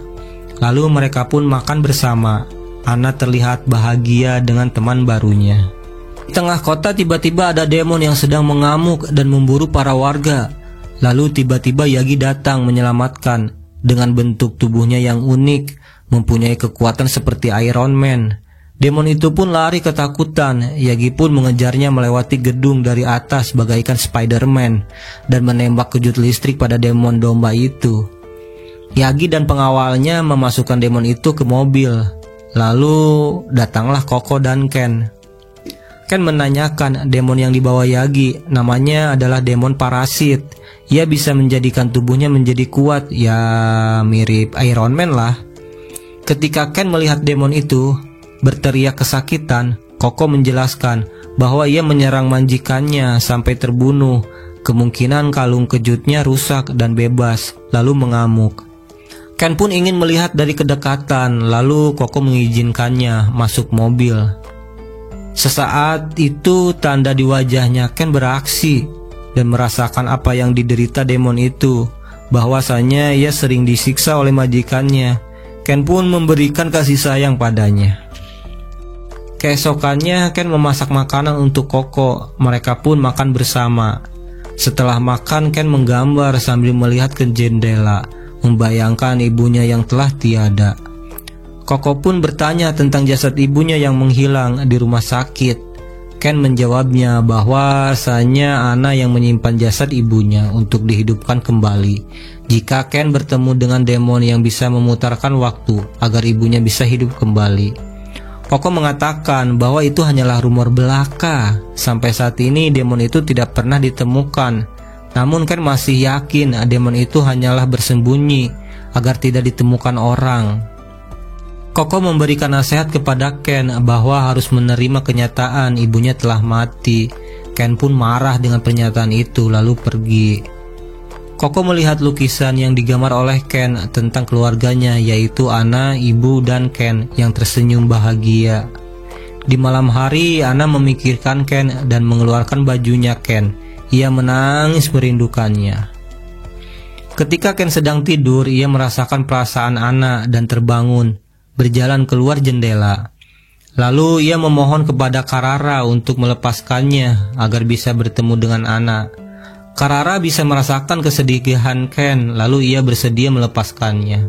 Lalu mereka pun makan bersama. Anna terlihat bahagia dengan teman barunya. Di tengah kota tiba-tiba ada demon yang sedang mengamuk dan memburu para warga. Lalu tiba-tiba Yagi datang menyelamatkan. Dengan bentuk tubuhnya yang unik, mempunyai kekuatan seperti Iron Man. Demon itu pun lari ketakutan. Yagi pun mengejarnya melewati gedung dari atas bagaikan Spider-Man dan menembak kejut listrik pada demon domba itu. Yagi dan pengawalnya memasukkan demon itu ke mobil. Lalu datanglah Koko dan Ken. Ken menanyakan demon yang dibawa Yagi, namanya adalah demon parasit. Ia bisa menjadikan tubuhnya menjadi kuat, ya mirip Iron Man lah. Ketika Ken melihat demon itu berteriak kesakitan, Koko menjelaskan bahwa ia menyerang majikannya sampai terbunuh. Kemungkinan kalung kejutnya rusak dan bebas, lalu mengamuk. Ken pun ingin melihat dari kedekatan, lalu Koko mengizinkannya masuk mobil. Sesaat itu tanda di wajahnya Ken beraksi dan merasakan apa yang diderita demon itu, bahwasanya ia sering disiksa oleh majikannya. Ken pun memberikan kasih sayang padanya. Keesokannya Ken memasak makanan untuk Koko. Mereka pun makan bersama. Setelah makan, Ken menggambar sambil melihat ke jendela, membayangkan ibunya yang telah tiada. Koko pun bertanya tentang jasad ibunya yang menghilang di rumah sakit. Ken menjawabnya bahwasanya Anna yang menyimpan jasad ibunya untuk dihidupkan kembali. Jika Ken bertemu dengan demon yang bisa memutarkan waktu agar ibunya bisa hidup kembali. Koko mengatakan bahwa itu hanyalah rumor belaka. Sampai saat ini demon itu tidak pernah ditemukan. Namun Ken masih yakin demon itu hanyalah bersembunyi agar tidak ditemukan orang. Koko memberikan nasihat kepada Ken bahwa harus menerima kenyataan ibunya telah mati. Ken pun marah dengan pernyataan itu lalu pergi. Koko melihat lukisan yang digambar oleh Ken tentang keluarganya, yaitu Anna, ibu, dan Ken yang tersenyum bahagia. Di malam hari, Anna memikirkan Ken dan mengeluarkan bajunya Ken. Ia menangis merindukannya. Ketika Ken sedang tidur, ia merasakan perasaan Anna dan terbangun, berjalan keluar jendela. Lalu ia memohon kepada Karara untuk melepaskannya agar bisa bertemu dengan Anna. Karara bisa merasakan kesedihan Ken, lalu ia bersedia melepaskannya.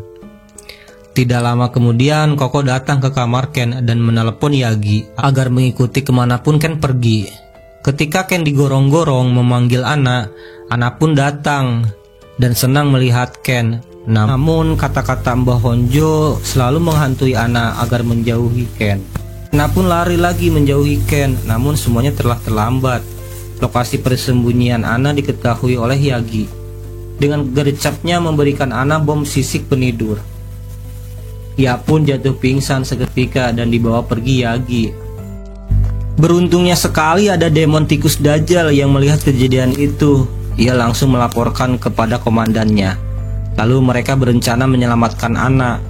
Tidak lama kemudian, Koko datang ke kamar Ken dan menelepon Yagi agar mengikuti kemanapun Ken pergi. Ketika Ken digorong-gorong memanggil Anna, Anna pun datang dan senang melihat Ken. Namun kata-kata Mbah Honjo selalu menghantui Ana agar menjauhi Ken. Ana pun lari lagi menjauhi Ken, namun semuanya telah terlambat. Lokasi persembunyian Ana diketahui oleh Yagi. Dengan gercapnya memberikan Ana bom sisik penidur. Ia pun jatuh pingsan seketika dan dibawa pergi Yagi. Beruntungnya sekali ada demon tikus Dajjal yang melihat kejadian itu. Ia langsung melaporkan kepada komandannya. Lalu mereka berencana menyelamatkan Ana.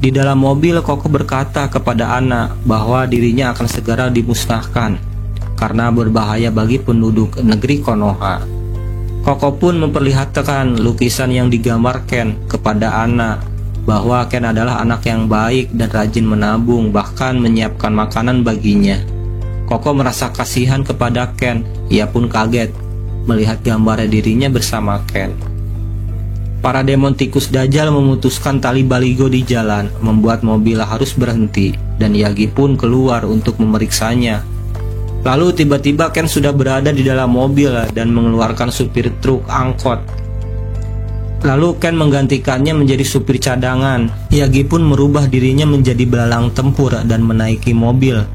Di dalam mobil, Koko berkata kepada Ana bahwa dirinya akan segera dimusnahkan karena berbahaya bagi penduduk negeri Konoha. Koko pun memperlihatkan lukisan yang digambar Ken kepada Ana, bahwa Ken adalah anak yang baik dan rajin menabung, bahkan menyiapkan makanan baginya. Koko merasa kasihan kepada Ken. Ia pun kaget melihat gambar dirinya bersama Ken. Para demon tikus Dajjal memutuskan tali baligo di jalan, membuat mobil harus berhenti, dan Yagi pun keluar untuk memeriksanya. Lalu tiba-tiba Ken sudah berada di dalam mobil dan mengeluarkan supir truk angkot. Lalu Ken menggantikannya menjadi supir cadangan. Yagi pun merubah dirinya menjadi belalang tempur dan menaiki mobil,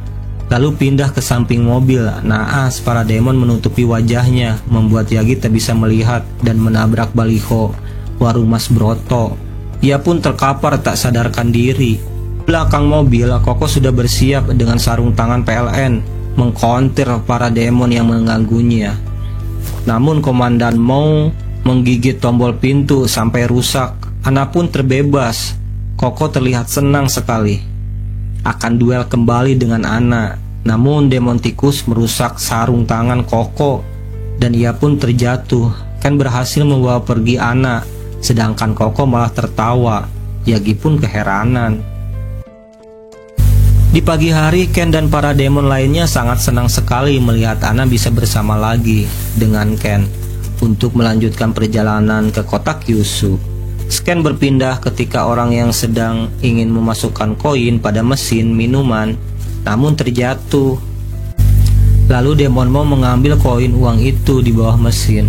lalu pindah ke samping mobil. Naas para demon menutupi wajahnya, membuat Yagi tak bisa melihat dan menabrak baliho warung Mas Broto. Ia pun terkapar tak sadarkan diri. Belakang mobil, Koko sudah bersiap dengan sarung tangan PLN mengkontir para demon yang mengganggunya. Namun Komandan Mou menggigit tombol pintu sampai rusak. Ana pun terbebas. Koko terlihat senang sekali akan duel kembali dengan Ana. Namun demon tikus merusak sarung tangan Koko dan ia pun terjatuh. Ken berhasil membawa pergi Ana, sedangkan Koko malah tertawa. Yagi pun keheranan. Di pagi hari, Ken dan para demon lainnya sangat senang sekali melihat Ana bisa bersama lagi dengan Ken untuk melanjutkan perjalanan ke kota Kyushu. Ken berpindah ketika orang yang sedang ingin memasukkan koin pada mesin minuman, namun terjatuh. Lalu demon mau mengambil koin uang itu di bawah mesin,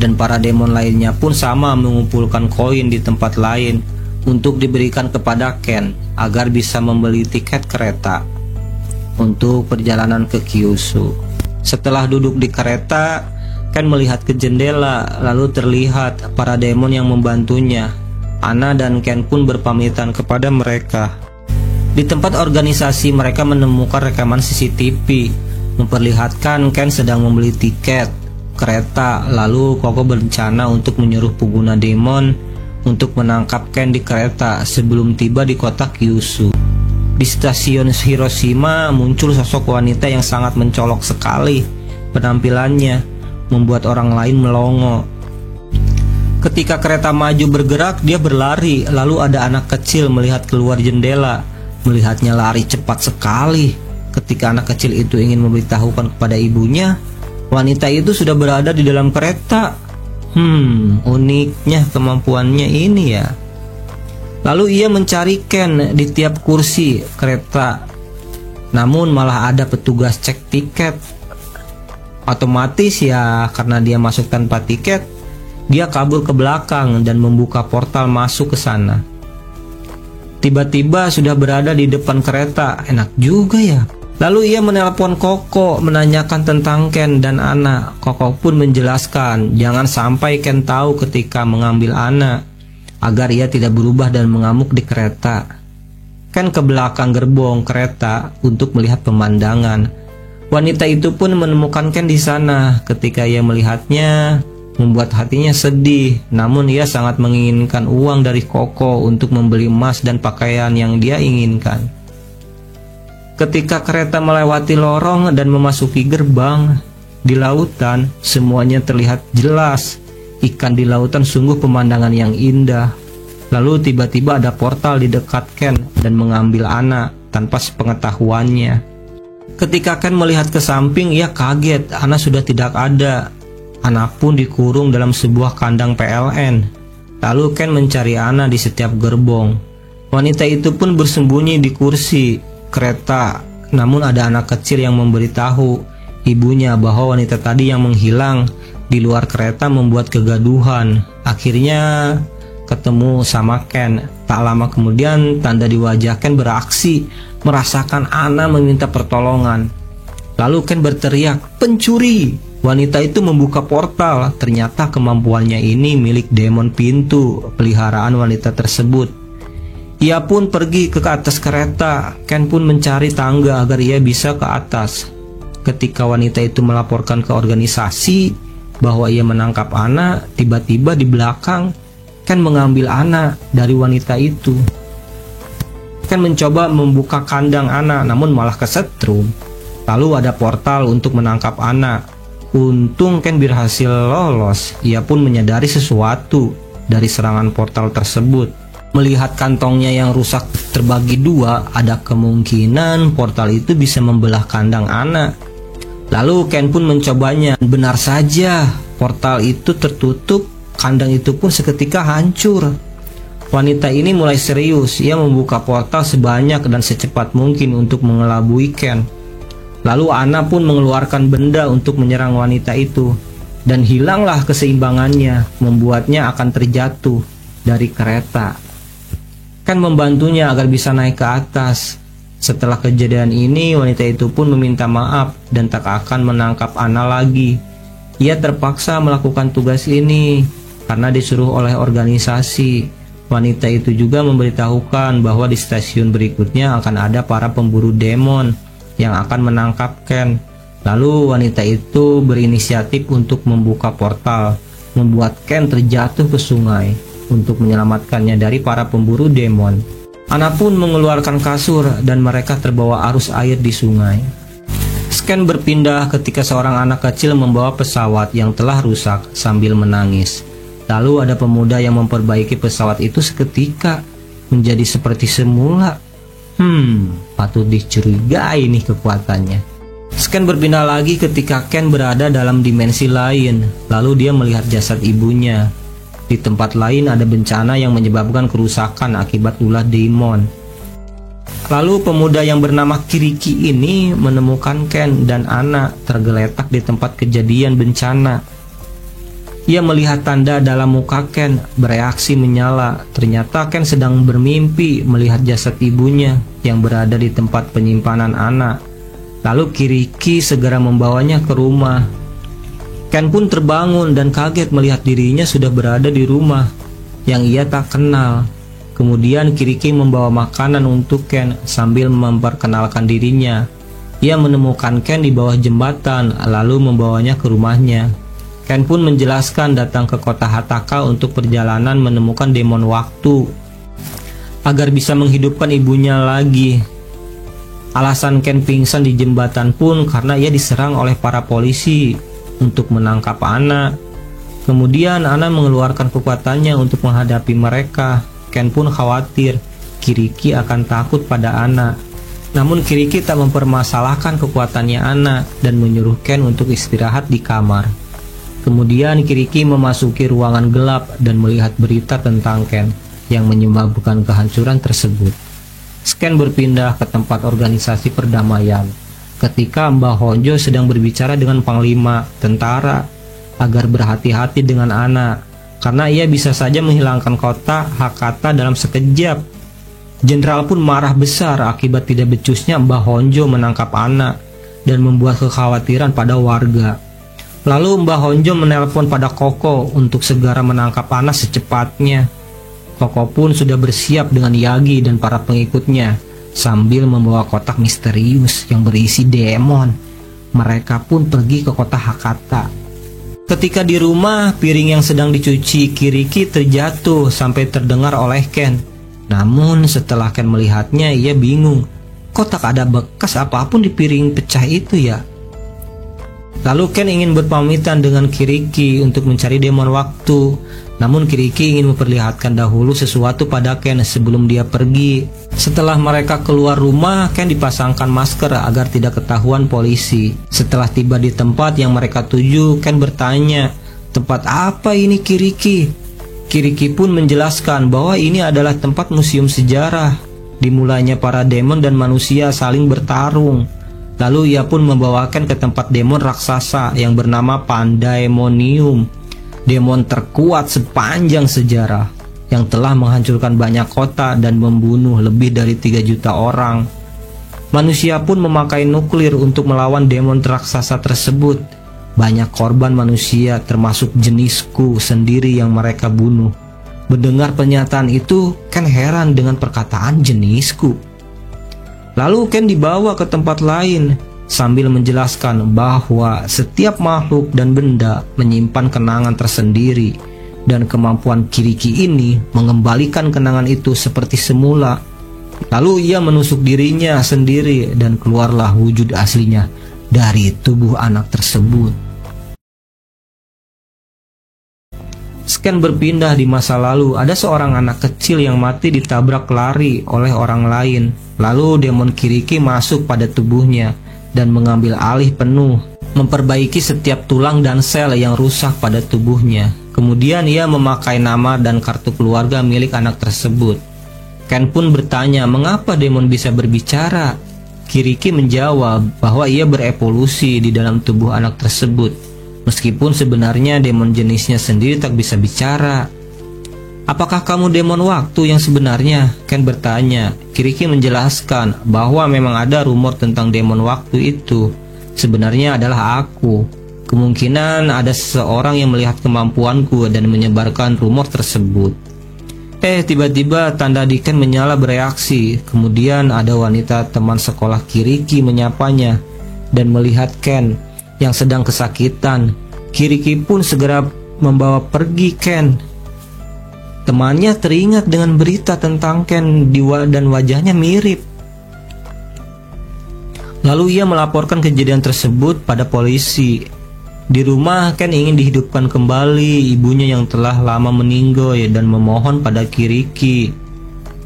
dan para demon lainnya pun sama mengumpulkan koin di tempat lain untuk diberikan kepada Ken agar bisa membeli tiket kereta untuk perjalanan ke Kyushu. Setelah duduk di kereta, Ken melihat ke jendela, lalu terlihat para demon yang membantunya. Ana dan Ken pun berpamitan kepada mereka. Di tempat organisasi mereka menemukan rekaman CCTV memperlihatkan Ken sedang membeli tiket kereta. Lalu Koko berencana untuk menyuruh pengguna demon untuk menangkap Ken di kereta sebelum tiba di kota Kyushu. Di stasiun Hiroshima muncul sosok wanita yang sangat mencolok sekali. Penampilannya membuat orang lain melongo. Ketika kereta maju bergerak, dia berlari. Lalu ada anak kecil melihat keluar jendela. Melihatnya lari cepat sekali. Ketika anak kecil itu ingin memberitahukan kepada ibunya, wanita itu sudah berada di dalam kereta. Uniknya kemampuannya ini ya. Lalu ia mencari Ken di tiap kursi kereta, namun malah ada petugas cek tiket. Otomatis ya, karena dia masuk tanpa tiket, dia kabur ke belakang dan membuka portal masuk ke sana. Tiba-tiba sudah berada di depan kereta. Enak juga ya. Lalu ia menelpon Koko menanyakan tentang Ken dan Ana. Koko pun menjelaskan jangan sampai Ken tahu ketika mengambil Ana, agar ia tidak berubah dan mengamuk di kereta. Ken ke belakang gerbong kereta untuk melihat pemandangan. Wanita itu pun menemukan Ken di sana. Ketika ia melihatnya, membuat hatinya sedih. Namun ia sangat menginginkan uang dari Koko untuk membeli emas dan pakaian yang dia inginkan. Ketika kereta melewati lorong dan memasuki gerbang di lautan, semuanya terlihat jelas. Ikan di lautan sungguh pemandangan yang indah. Lalu tiba-tiba ada portal di dekat Ken dan mengambil Ana tanpa sepengetahuannya. Ketika Ken melihat ke samping, ia kaget. Ana sudah tidak ada. Ana pun dikurung dalam sebuah kandang PLN. Lalu Ken mencari Ana di setiap gerbong. Wanita itu pun bersembunyi di kursi kereta. Namun ada anak kecil yang memberitahu ibunya bahwa wanita tadi yang menghilang di luar kereta membuat kegaduhan. Akhirnya ketemu sama Ken. Tak lama kemudian tanda di wajah Ken beraksi, merasakan Anna meminta pertolongan. Lalu Ken berteriak, "Pencuri!" Wanita itu membuka portal. Ternyata kemampuannya ini milik demon pintu, peliharaan wanita tersebut. Ia pun pergi ke atas kereta. Ken pun mencari tangga agar ia bisa ke atas. Ketika wanita itu melaporkan ke organisasi bahwa ia menangkap Anna, tiba-tiba di belakang Ken mengambil Anna dari wanita itu. Ken mencoba membuka kandang Anna, namun malah kesetrum. Lalu ada portal untuk menangkap Anna. Untung Ken berhasil lolos. Ia pun menyadari sesuatu dari serangan portal tersebut. Melihat kantongnya yang rusak terbagi dua, ada kemungkinan portal itu bisa membelah kandang Anna. Lalu Ken pun mencobanya. Benar saja, portal itu tertutup. Kandang itu pun seketika hancur. Wanita ini mulai serius. Ia membuka portal sebanyak dan secepat mungkin untuk mengelabui Ken. Lalu Anna pun mengeluarkan benda untuk menyerang wanita itu. Dan hilanglah keseimbangannya, membuatnya akan terjatuh dari kereta. Ken membantunya agar bisa naik ke atas. Setelah kejadian ini, wanita itu pun meminta maaf dan tak akan menangkap Anna lagi. Ia terpaksa melakukan tugas ini karena disuruh oleh organisasi. Wanita itu juga memberitahukan bahwa di stasiun berikutnya akan ada para pemburu demon yang akan menangkap Ken. Lalu wanita itu berinisiatif untuk membuka portal, membuat Ken terjatuh ke sungai untuk menyelamatkannya dari para pemburu demon. Anna pun mengeluarkan kasur dan mereka terbawa arus air di sungai. Ken berpindah ketika seorang anak kecil membawa pesawat yang telah rusak sambil menangis. Lalu ada pemuda yang memperbaiki pesawat itu seketika menjadi seperti semula. Patut dicurigai nih kekuatannya. Ken berpindah lagi ketika Ken berada dalam dimensi lain. Lalu dia melihat jasad ibunya. Di tempat lain ada bencana yang menyebabkan kerusakan akibat ulah demon. Lalu pemuda yang bernama Kiriki ini menemukan Ken dan Anna tergeletak di tempat kejadian bencana. Ia melihat tanda dalam muka Ken bereaksi menyala. Ternyata Ken sedang bermimpi melihat jasad ibunya yang berada di tempat penyimpanan Anna. Lalu Kiriki segera membawanya ke rumah. Ken pun terbangun dan kaget melihat dirinya sudah berada di rumah yang ia tak kenal. Kemudian Kiriki membawa makanan untuk Ken sambil memperkenalkan dirinya. Ia menemukan Ken di bawah jembatan lalu membawanya ke rumahnya. Ken pun menjelaskan datang ke kota Hataka untuk perjalanan menemukan demon waktu agar bisa menghidupkan ibunya lagi. Alasan Ken pingsan di jembatan pun karena ia diserang oleh para polisi untuk menangkap Anna. Kemudian Anna mengeluarkan kekuatannya untuk menghadapi mereka. Ken pun khawatir Kiriki akan takut pada Anna. Namun Kiriki tak mempermasalahkan kekuatannya Anna dan menyuruh Ken untuk istirahat di kamar. Kemudian Kiriki memasuki ruangan gelap dan melihat berita tentang Ken yang menyebabkan kehancuran tersebut. Ken berpindah ke tempat organisasi perdamaian. Ketika Mbah Honjo sedang berbicara dengan panglima tentara agar berhati-hati dengan Anna karena ia bisa saja menghilangkan kota Hakata dalam sekejap. Jenderal pun marah besar akibat tidak becusnya Mbah Honjo menangkap Anna dan membuat kekhawatiran pada warga. Lalu Mbah Honjo menelpon pada Koko untuk segera menangkap Anna secepatnya. Koko pun sudah bersiap dengan Yagi dan para pengikutnya sambil membawa kotak misterius yang berisi demon. Mereka pun pergi ke kota Hakata. Ketika di rumah, piring yang sedang dicuci Kiriki terjatuh sampai terdengar oleh Ken. Namun setelah Ken melihatnya, ia bingung. Kok tak ada bekas apapun di piring pecah itu ya? Lalu Ken ingin berpamitan dengan Kiriki untuk mencari demon waktu. Namun Kiriki ingin memperlihatkan dahulu sesuatu pada Ken sebelum dia pergi. Setelah mereka keluar rumah, Ken dipasangkan masker agar tidak ketahuan polisi. Setelah tiba di tempat yang mereka tuju, Ken bertanya, "Tempat apa ini Kiriki?" Kiriki pun menjelaskan bahwa ini adalah tempat museum sejarah. Dimulainya para demon dan manusia saling bertarung. Lalu ia pun membawakan ke tempat demon raksasa yang bernama Pandaemonium, demon terkuat sepanjang sejarah. yang telah menghancurkan banyak kota dan membunuh lebih dari 3 juta orang. Manusia pun memakai nuklir untuk melawan demon raksasa tersebut. Banyak korban manusia termasuk jenisku sendiri yang mereka bunuh. Mendengar pernyataan itu, Ken heran dengan perkataan jenisku. Lalu Ken dibawa ke tempat lain sambil menjelaskan bahwa setiap makhluk dan benda menyimpan kenangan tersendiri, dan kemampuan Kiriki ini mengembalikan kenangan itu seperti semula. Lalu ia menusuk dirinya sendiri dan keluarlah wujud aslinya dari tubuh anak tersebut. Ken berpindah di masa lalu. Ada seorang anak kecil yang mati ditabrak lari oleh orang lain. Lalu demon Kiriki masuk pada tubuhnya dan mengambil alih penuh, memperbaiki setiap tulang dan sel yang rusak pada tubuhnya. Kemudian ia memakai nama dan kartu keluarga milik anak tersebut. Ken pun bertanya mengapa demon bisa berbicara. Kiriki menjawab bahwa ia berevolusi di dalam tubuh anak tersebut. Meskipun sebenarnya demon jenisnya sendiri tak bisa bicara. Apakah kamu demon waktu yang sebenarnya? Ken bertanya. Kiriki menjelaskan bahwa memang ada rumor tentang demon waktu itu. Sebenarnya adalah aku. Kemungkinan ada seseorang yang melihat kemampuanku dan menyebarkan rumor tersebut. Tiba-tiba tanda di Ken menyala bereaksi. Kemudian ada wanita teman sekolah Kiriki menyapanya dan melihat Ken yang sedang kesakitan. Kiriki pun segera membawa pergi Ken. Temannya teringat dengan berita tentang Ken dan wajahnya mirip. Lalu ia melaporkan kejadian tersebut pada polisi. Di rumah, Ken ingin dihidupkan kembali ibunya yang telah lama meninggal dan memohon pada Kiriki.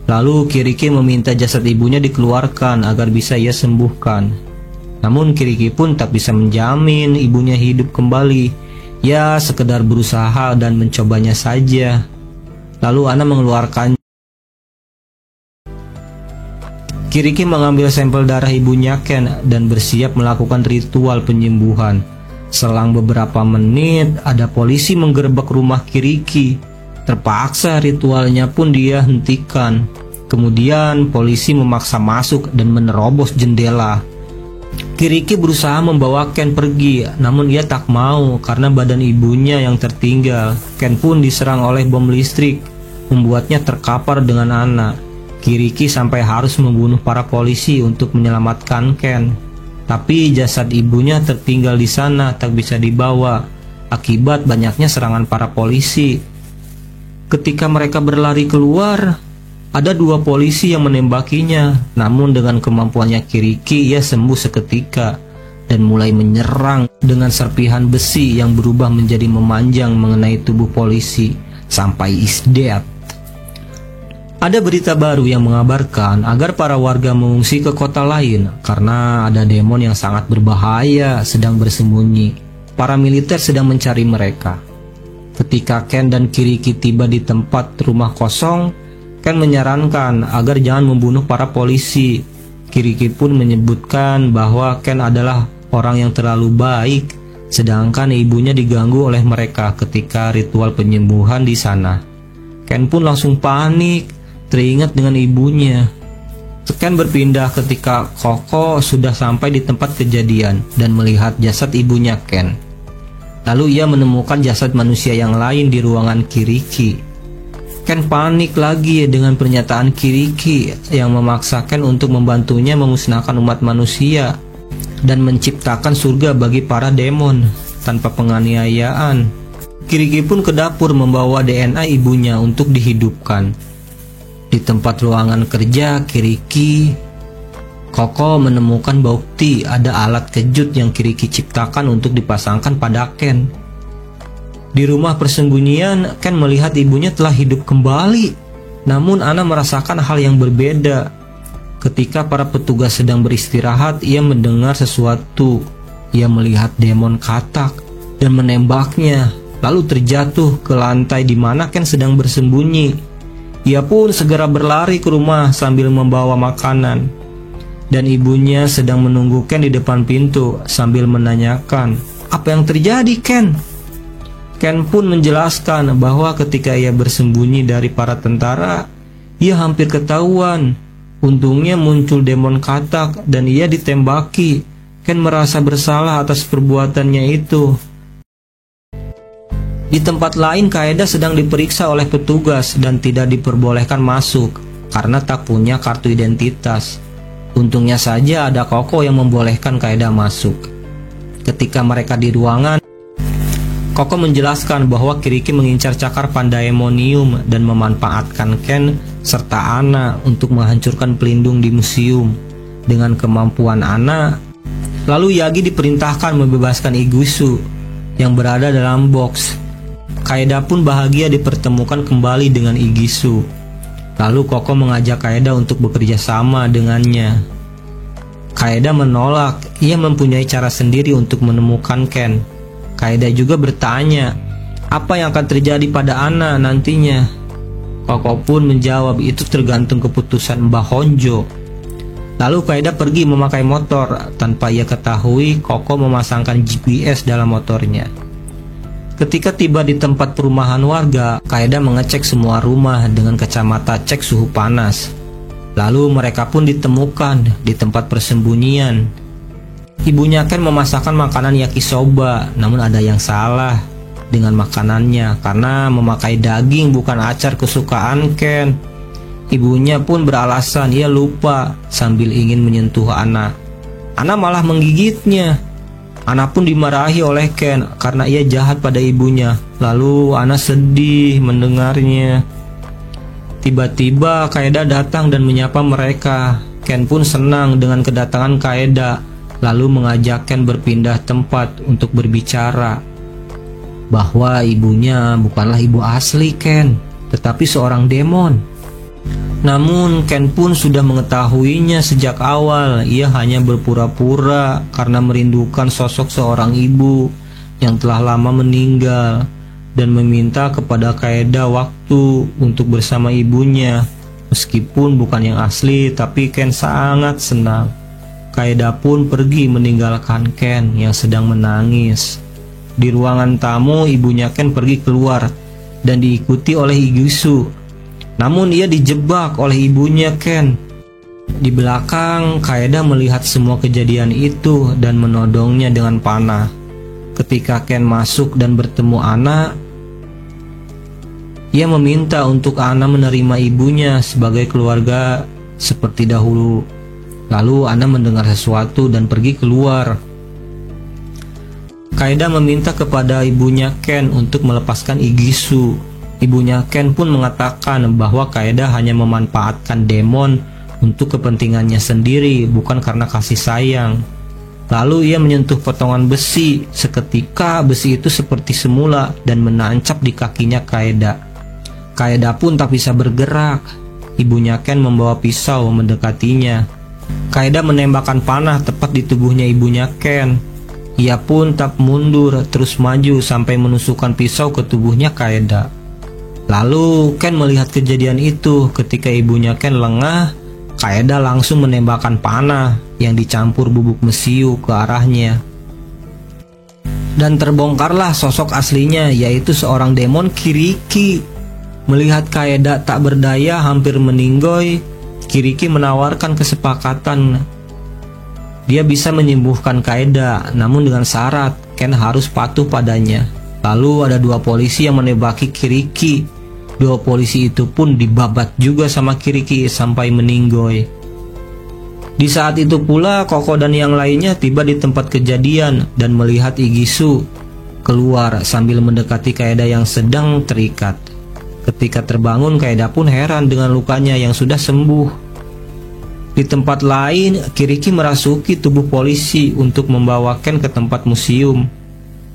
Lalu Kiriki meminta jasad ibunya dikeluarkan agar bisa ia sembuhkan. Namun Kiriki pun tak bisa menjamin ibunya hidup kembali. Ya sekedar berusaha dan mencobanya saja. Lalu Ana mengeluarkan. Kiriki mengambil sampel darah ibunya Ken dan bersiap melakukan ritual penyembuhan. Selang beberapa menit ada polisi menggerebek rumah Kiriki. Terpaksa ritualnya pun dia hentikan. Kemudian polisi memaksa masuk dan menerobos jendela. Kiriki berusaha membawa Ken pergi, namun ia tak mau karena badan ibunya yang tertinggal. Ken pun diserang oleh bom listrik, membuatnya terkapar dengan Ana. Kiriki sampai harus membunuh para polisi untuk menyelamatkan Ken. Tapi jasad ibunya tertinggal di sana, tak bisa dibawa akibat banyaknya serangan para polisi. Ketika mereka berlari keluar, ada 2 polisi yang menembakinya. Namun dengan kemampuannya Kiriki, ia sembuh seketika dan mulai menyerang dengan serpihan besi yang berubah menjadi memanjang mengenai tubuh polisi sampai is dead. Ada berita baru yang mengabarkan agar para warga mengungsi ke kota lain karena ada demon yang sangat berbahaya sedang bersembunyi. Para militer sedang mencari mereka. Ketika Ken dan Kiriki tiba di tempat rumah kosong, Ken menyarankan agar jangan membunuh para polisi. Kiriki pun menyebutkan bahwa Ken adalah orang yang terlalu baik, sedangkan ibunya diganggu oleh mereka ketika ritual penyembuhan di sana. Ken pun langsung panik, teringat dengan ibunya. Ken berpindah ketika Koko sudah sampai di tempat kejadian dan melihat jasad ibunya Ken. Lalu ia menemukan jasad manusia yang lain di ruangan Kiriki. Ken panik lagi dengan pernyataan Kiriki yang memaksa Ken untuk membantunya memusnahkan umat manusia dan menciptakan surga bagi para demon tanpa penganiayaan. Kiriki pun ke dapur membawa DNA ibunya untuk dihidupkan. Di tempat ruangan kerja Kiriki, Koko menemukan bukti ada alat kejut yang Kiriki ciptakan untuk dipasangkan pada Ken. Di rumah persembunyian, Ken melihat ibunya telah hidup kembali. Namun Ana merasakan hal yang berbeda. Ketika para petugas sedang beristirahat, ia mendengar sesuatu. Ia melihat demon katak dan menembaknya, lalu terjatuh ke lantai di mana Ken sedang bersembunyi. Ia pun segera berlari ke rumah sambil membawa makanan. Dan ibunya sedang menunggu Ken di depan pintu sambil menanyakan, "Apa yang terjadi, Ken?" Ken pun menjelaskan bahwa ketika ia bersembunyi dari para tentara, ia hampir ketahuan. Untungnya muncul demon katak dan ia ditembaki. Ken merasa bersalah atas perbuatannya itu. Di tempat lain, Kaeda sedang diperiksa oleh petugas dan tidak diperbolehkan masuk karena tak punya kartu identitas. Untungnya saja ada Koko yang membolehkan Kaeda masuk. Ketika mereka di ruangan, Koko menjelaskan bahwa Kiriki mengincar cakar Pandemonium dan memanfaatkan Ken serta Ana untuk menghancurkan pelindung di museum. Dengan kemampuan Ana, lalu Yagi diperintahkan membebaskan Igusu yang berada dalam box. Kaeda pun bahagia dipertemukan kembali dengan Igisu. Lalu Koko mengajak Kaeda untuk bekerja sama dengannya. Kaeda menolak, ia mempunyai cara sendiri untuk menemukan Ken. Kaeda juga bertanya, apa yang akan terjadi pada Ana nantinya? Koko pun menjawab, itu tergantung keputusan Mbah Honjo. Lalu Kaeda pergi memakai motor. Tanpa ia ketahui, Koko memasangkan GPS dalam motornya. Ketika tiba di tempat perumahan warga, Kaeda mengecek semua rumah dengan kacamata cek suhu panas. Lalu mereka pun ditemukan di tempat persembunyian. Ibunya Ken memasakkan makanan yakisoba, namun ada yang salah dengan makanannya karena memakai daging bukan acar kesukaan Ken. Ibunya pun beralasan ia lupa sambil ingin menyentuh Ana. Ana malah menggigitnya. Ana pun dimarahi oleh Ken karena ia jahat pada ibunya. Lalu Ana sedih mendengarnya. Tiba-tiba Kaeda datang dan menyapa mereka. Ken pun senang dengan kedatangan Kaeda, lalu mengajak Ken berpindah tempat untuk berbicara. Bahwa ibunya bukanlah ibu asli Ken, tetapi seorang demon. Namun Ken pun sudah mengetahuinya sejak awal. Ia hanya berpura-pura karena merindukan sosok seorang ibu yang telah lama meninggal dan meminta kepada Kaeda waktu untuk bersama ibunya. Meskipun bukan yang asli, tapi Ken sangat senang. Kaeda pun pergi meninggalkan Ken yang sedang menangis. Di ruangan tamu, ibunya Ken pergi keluar dan diikuti oleh Igusu. Namun ia dijebak oleh ibunya Ken. Di belakang, Kaeda melihat semua kejadian itu dan menodongnya dengan panah. Ketika Ken masuk dan bertemu Ana, ia meminta untuk Ana menerima ibunya sebagai keluarga seperti dahulu. Lalu Ana mendengar sesuatu dan pergi keluar. Kaeda meminta kepada ibunya Ken untuk melepaskan Igisu. Ibunya Ken pun mengatakan bahwa Kaeda hanya memanfaatkan demon untuk kepentingannya sendiri, bukan karena kasih sayang. Lalu ia menyentuh potongan besi. Seketika besi itu seperti semula dan menancap di kakinya Kaeda. Kaeda pun tak bisa bergerak. Ibunya Ken membawa pisau mendekatinya. Kaeda menembakkan panah tepat di tubuhnya ibunya Ken. Ia pun tak mundur, terus maju sampai menusukkan pisau ke tubuhnya Kaeda. Lalu Ken melihat kejadian itu. Ketika ibunya Ken lengah, Kaeda langsung menembakkan panah yang dicampur bubuk mesiu ke arahnya. Dan terbongkarlah sosok aslinya, yaitu seorang demon Kiriki. Melihat Kaeda tak berdaya hampir meninggoy, Kiriki menawarkan kesepakatan. Dia bisa menyembuhkan Kaeda, namun dengan syarat Ken harus patuh padanya. Lalu ada dua polisi yang menembaki Kiriki. Dua polisi itu pun dibabat juga sama Kiriki sampai meninggoy. Di saat itu pula Koko dan yang lainnya tiba di tempat kejadian dan melihat Igisu keluar sambil mendekati Kaeda yang sedang terikat. Ketika terbangun, Kaeda pun heran dengan lukanya yang sudah sembuh. Di tempat lain, Kiriki merasuki tubuh polisi untuk membawa Ken ke tempat museum.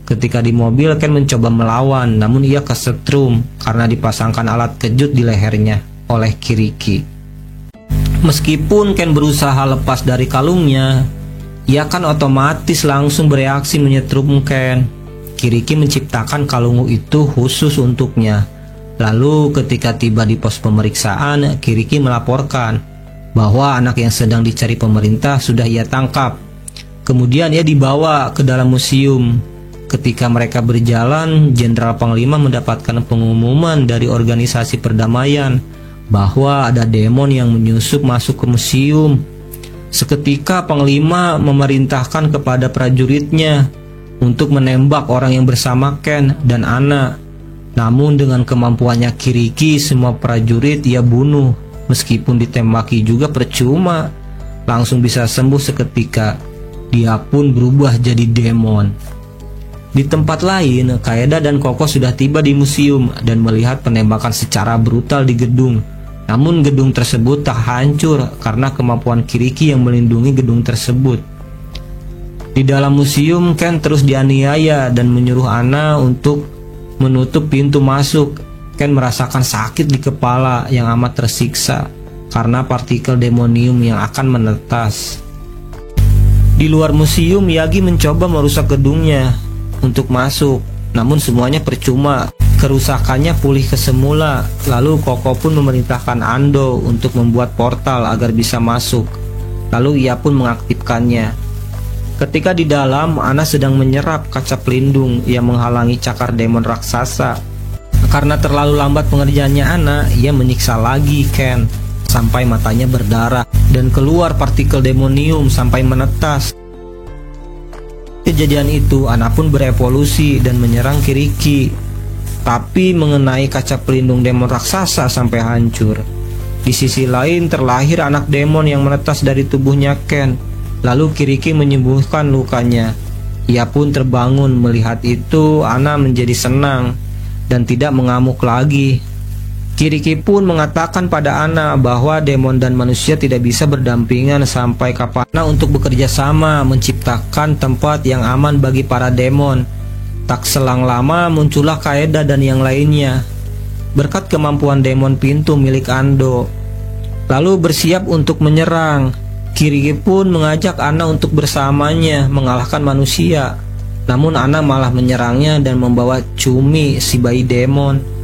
Ketika di mobil, Ken mencoba melawan, namun ia kesetrum karena dipasangkan alat kejut di lehernya oleh Kiriki. Meskipun Ken berusaha lepas dari kalungnya, ia kan otomatis langsung bereaksi menyetrum Ken. Kiriki menciptakan kalung itu khusus untuknya. Lalu ketika tiba di pos pemeriksaan, Kiriki melaporkan bahwa anak yang sedang dicari pemerintah sudah ia tangkap. Kemudian ia dibawa ke dalam museum. Ketika mereka berjalan, Jenderal Panglima mendapatkan pengumuman dari organisasi perdamaian bahwa ada demon yang menyusup masuk ke museum. Seketika Panglima memerintahkan kepada prajuritnya untuk menembak orang yang bersama Ken dan Anna. Namun dengan kemampuannya Kiriki, semua prajurit ia bunuh. Meskipun ditembaki juga percuma, langsung bisa sembuh seketika. Dia pun berubah jadi demon. Di tempat lain, Kaeda dan Koko sudah tiba di museum dan melihat penembakan secara brutal di gedung. Namun gedung tersebut tak hancur karena kemampuan Kiriki yang melindungi gedung tersebut. Di dalam museum, Ken terus dianiaya dan menyuruh Anna untuk menutup pintu masuk. Ken merasakan sakit di kepala yang amat tersiksa karena partikel demonium yang akan menetas. Di luar museum, Yagi mencoba merusak gedungnya untuk masuk, namun semuanya percuma. Kerusakannya pulih ke semula. Lalu Koko pun memerintahkan Ando untuk membuat portal agar bisa masuk. Lalu ia pun mengaktifkannya. Ketika di dalam, Anna sedang menyerap kaca pelindung yang menghalangi cakar demon raksasa. Karena terlalu lambat pengerjaannya Anna, ia menyiksa lagi Ken sampai matanya berdarah dan keluar partikel demonium sampai menetas. Kejadian itu, Anna pun berevolusi dan menyerang Kiriki, tapi mengenai kaca pelindung demon raksasa sampai hancur. Di sisi lain, terlahir anak demon yang menetas dari tubuhnya Ken. Lalu Kiriki menyembuhkan lukanya. Ia pun terbangun. Melihat itu, Anna menjadi senang dan tidak mengamuk lagi. Kiriki pun mengatakan pada Anna bahwa demon dan manusia tidak bisa berdampingan sampai kapan untuk bekerja sama menciptakan tempat yang aman bagi para demon. Tak selang lama muncullah Kaeda dan yang lainnya. Berkat kemampuan demon pintu milik Ando, lalu bersiap untuk menyerang. Kiriki pun mengajak Anna untuk bersamanya mengalahkan manusia. Namun Anna malah menyerangnya dan membawa Cumi, si bayi demon.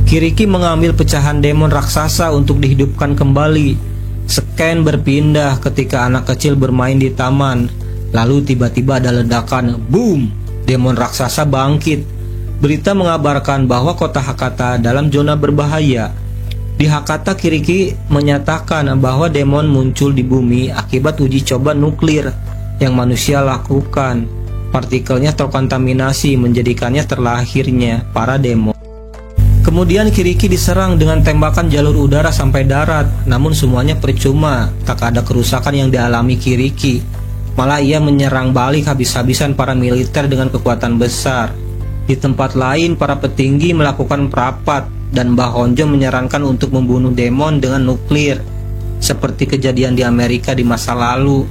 Kiriki mengambil pecahan demon raksasa untuk dihidupkan kembali. Scan berpindah ketika anak kecil bermain di taman. Lalu tiba-tiba ada ledakan, boom! Demon raksasa bangkit. Berita mengabarkan bahwa kota Hakata dalam zona berbahaya. Di Hakata, Kiriki menyatakan bahwa demon muncul di bumi akibat uji coba nuklir yang manusia lakukan. Partikelnya terkontaminasi, menjadikannya terlahirnya para demon. Kemudian Kiriki diserang dengan tembakan jalur udara sampai darat, namun semuanya percuma. Tak ada kerusakan yang dialami Kiriki. Malah ia menyerang balik habis-habisan para militer dengan kekuatan besar. Di tempat lain, para petinggi melakukan perapat dan Mbah Honjo menyarankan untuk membunuh demon dengan nuklir, seperti kejadian di Amerika di masa lalu,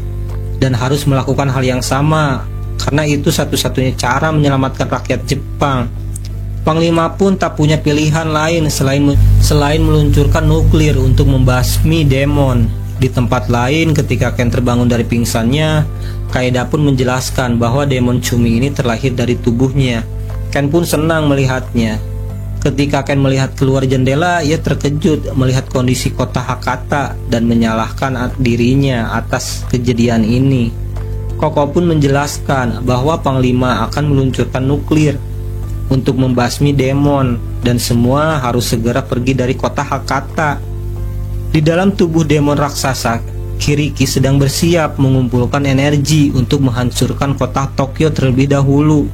dan harus melakukan hal yang sama karena itu satu-satunya cara menyelamatkan rakyat Jepang. Panglima pun tak punya pilihan lain selain meluncurkan nuklir untuk membasmi demon. Di tempat lain, ketika Ken terbangun dari pingsannya, Kaeda pun menjelaskan bahwa demon Cumi ini terlahir dari tubuhnya. Ken pun senang melihatnya. Ketika Ken melihat keluar jendela, ia terkejut melihat kondisi kota Hakata dan menyalahkan dirinya atas kejadian ini. Koko pun menjelaskan bahwa Panglima akan meluncurkan nuklir untuk membasmi demon dan semua harus segera pergi dari kota Hakata. Di dalam tubuh demon raksasa, Kiriki sedang bersiap mengumpulkan energi untuk menghancurkan kota Tokyo terlebih dahulu.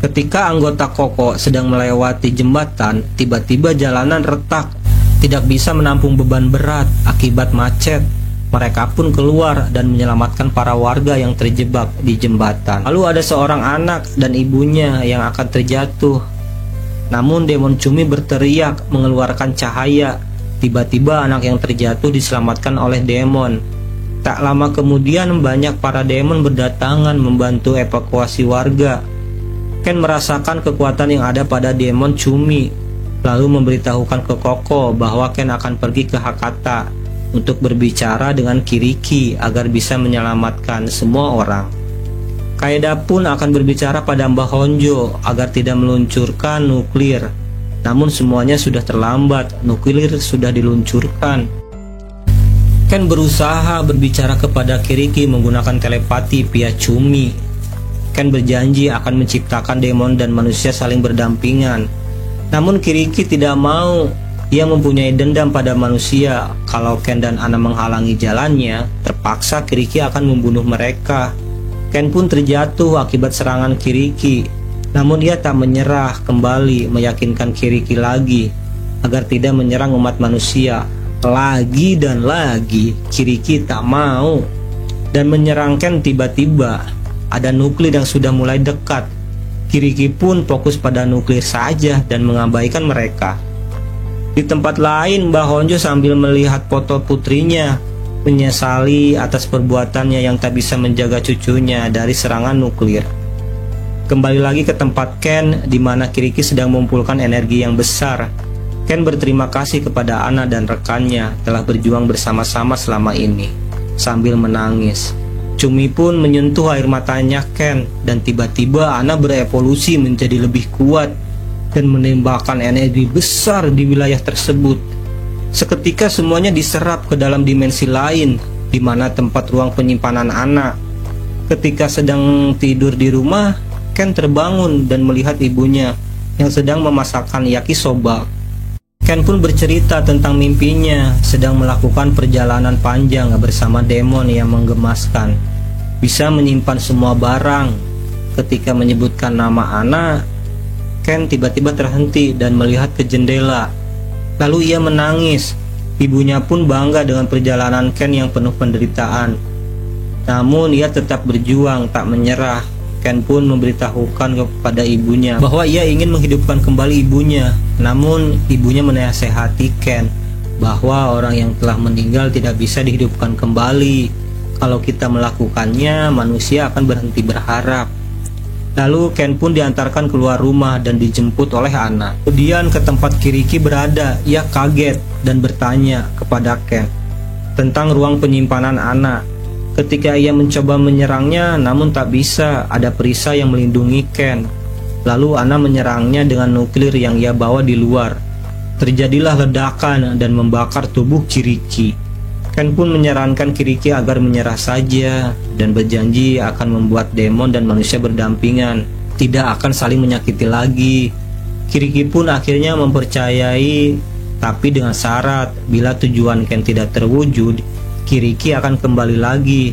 Ketika anggota Koko sedang melewati jembatan, tiba-tiba jalanan retak, tidak bisa menampung beban berat akibat macet. Mereka pun keluar dan menyelamatkan para warga yang terjebak di jembatan. Lalu ada seorang anak dan ibunya yang akan terjatuh. Namun demon Cumi berteriak mengeluarkan cahaya. Tiba-tiba anak yang terjatuh diselamatkan oleh demon. Tak lama kemudian banyak para demon berdatangan membantu evakuasi warga. Ken merasakan kekuatan yang ada pada demon Cumi, lalu memberitahukan ke Koko bahwa Ken akan pergi ke Hakata untuk berbicara dengan Kiriki agar bisa menyelamatkan semua orang. Kaeda pun akan berbicara pada Mbah Honjo agar tidak meluncurkan nuklir. Namun semuanya sudah terlambat, nuklir sudah diluncurkan. Ken berusaha berbicara kepada Kiriki menggunakan telepati via Cumi. Ken berjanji akan menciptakan demon dan manusia saling berdampingan. Namun Kiriki tidak mau. Ia mempunyai dendam pada manusia. Kalau Ken dan Anna menghalangi jalannya, terpaksa Kiriki akan membunuh mereka. Ken pun terjatuh akibat serangan Kiriki. Namun ia tak menyerah, kembali meyakinkan Kiriki lagi agar tidak menyerang umat manusia. Lagi dan lagi Kiriki tak mau dan menyerang Ken. Tiba-tiba ada nuklir yang sudah mulai dekat. Kiriki pun fokus pada nuklir saja dan mengabaikan mereka. Di tempat lain, Mbah Honjo sambil melihat foto putrinya menyesali atas perbuatannya yang tak bisa menjaga cucunya dari serangan nuklir. Kembali lagi ke tempat Ken, di mana Kiriki sedang mengumpulkan energi yang besar. Ken berterima kasih kepada Anna dan rekannya telah berjuang bersama-sama selama ini, sambil menangis. Cumi pun menyentuh air matanya Ken, dan tiba-tiba Anna berevolusi menjadi lebih kuat dan menembakkan energi besar di wilayah tersebut. Seketika semuanya diserap ke dalam dimensi lain, di mana tempat ruang penyimpanan Anna. Ketika sedang tidur di rumah, Ken terbangun dan melihat ibunya yang sedang memasakkan yakisoba. Ken pun bercerita tentang mimpinya sedang melakukan perjalanan panjang bersama demon yang menggemaskan, bisa menyimpan semua barang. Ketika menyebutkan nama Anna, Ken tiba-tiba terhenti dan melihat ke jendela. Lalu ia menangis. Ibunya pun bangga dengan perjalanan Ken yang penuh penderitaan. Namun ia tetap berjuang, tak menyerah. Ken pun memberitahukan kepada ibunya bahwa ia ingin menghidupkan kembali ibunya. Namun ibunya menasehati Ken bahwa orang yang telah meninggal tidak bisa dihidupkan kembali. Kalau kita melakukannya, manusia akan berhenti berharap. Lalu Ken pun diantarkan keluar rumah dan dijemput oleh Anna. Kemudian ke tempat Kiriki berada, ia kaget dan bertanya kepada Ken tentang ruang penyimpanan Anna. Ketika ia mencoba menyerangnya, namun tak bisa, ada perisai yang melindungi Ken. Lalu Anna menyerangnya dengan nuklir yang ia bawa di luar. Terjadilah ledakan dan membakar tubuh Kiriki. Ken pun menyarankan Kiriki agar menyerah saja dan berjanji akan membuat demon dan manusia berdampingan, tidak akan saling menyakiti lagi. Kiriki pun akhirnya mempercayai, tapi dengan syarat bila tujuan Ken tidak terwujud, Kiriki akan kembali lagi.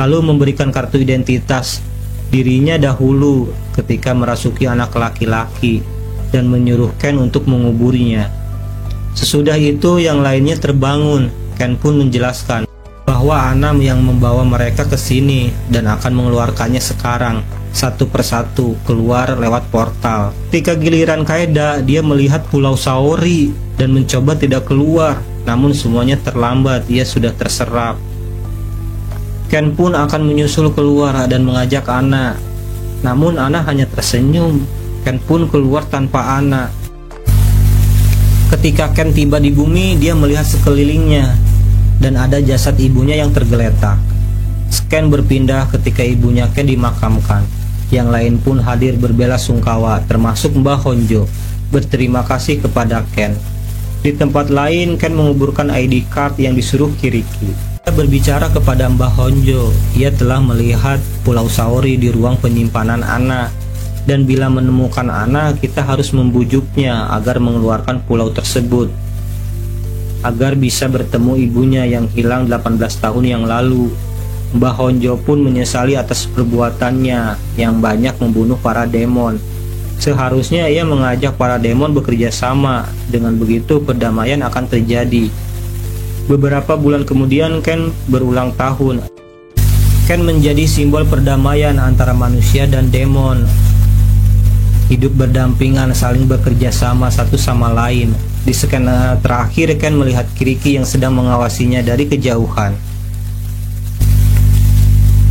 Lalu memberikan kartu identitas dirinya dahulu ketika merasuki anak laki-laki dan menyuruh Ken untuk menguburnya. Sesudah itu yang lainnya terbangun. Ken pun menjelaskan bahwa Anna yang membawa mereka ke sini dan akan mengeluarkannya sekarang satu persatu keluar lewat portal. Ketika giliran Kaeda, dia melihat Pulau Saori dan mencoba tidak keluar, namun semuanya terlambat, ia sudah terserap. Ken pun akan menyusul keluar dan mengajak Anna, namun Anna hanya tersenyum. Ken pun keluar tanpa Anna. Ketika Ken tiba di bumi, dia melihat sekelilingnya dan ada jasad ibunya yang tergeletak. Ken berpindah ketika ibunya Ken dimakamkan. Yang lain pun hadir berbela-sungkawa, termasuk Mbah Honjo, berterima kasih kepada Ken. Di tempat lain, Ken menguburkan ID card yang disuruh Kiriki. Dia berbicara kepada Mbah Honjo. Ia telah melihat Pulau Saori di ruang penyimpanan Anna, dan bila menemukan Anna, kita harus membujuknya agar mengeluarkan pulau tersebut, agar bisa bertemu ibunya yang hilang 18 tahun yang lalu. Mbah Honjo pun menyesali atas perbuatannya yang banyak membunuh para demon. Seharusnya ia mengajak para demon bekerja sama, dengan begitu perdamaian akan terjadi. Beberapa bulan kemudian Ken berulang tahun. Ken menjadi simbol perdamaian antara manusia dan demon. Hidup berdampingan, saling bekerja sama satu sama lain. Di skena terakhir, Ken melihat Kiriki yang sedang mengawasinya dari kejauhan.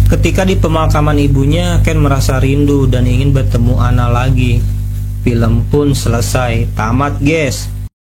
Ketika di pemakaman ibunya, Ken merasa rindu dan ingin bertemu Anna lagi. Film pun selesai. Tamat, guys.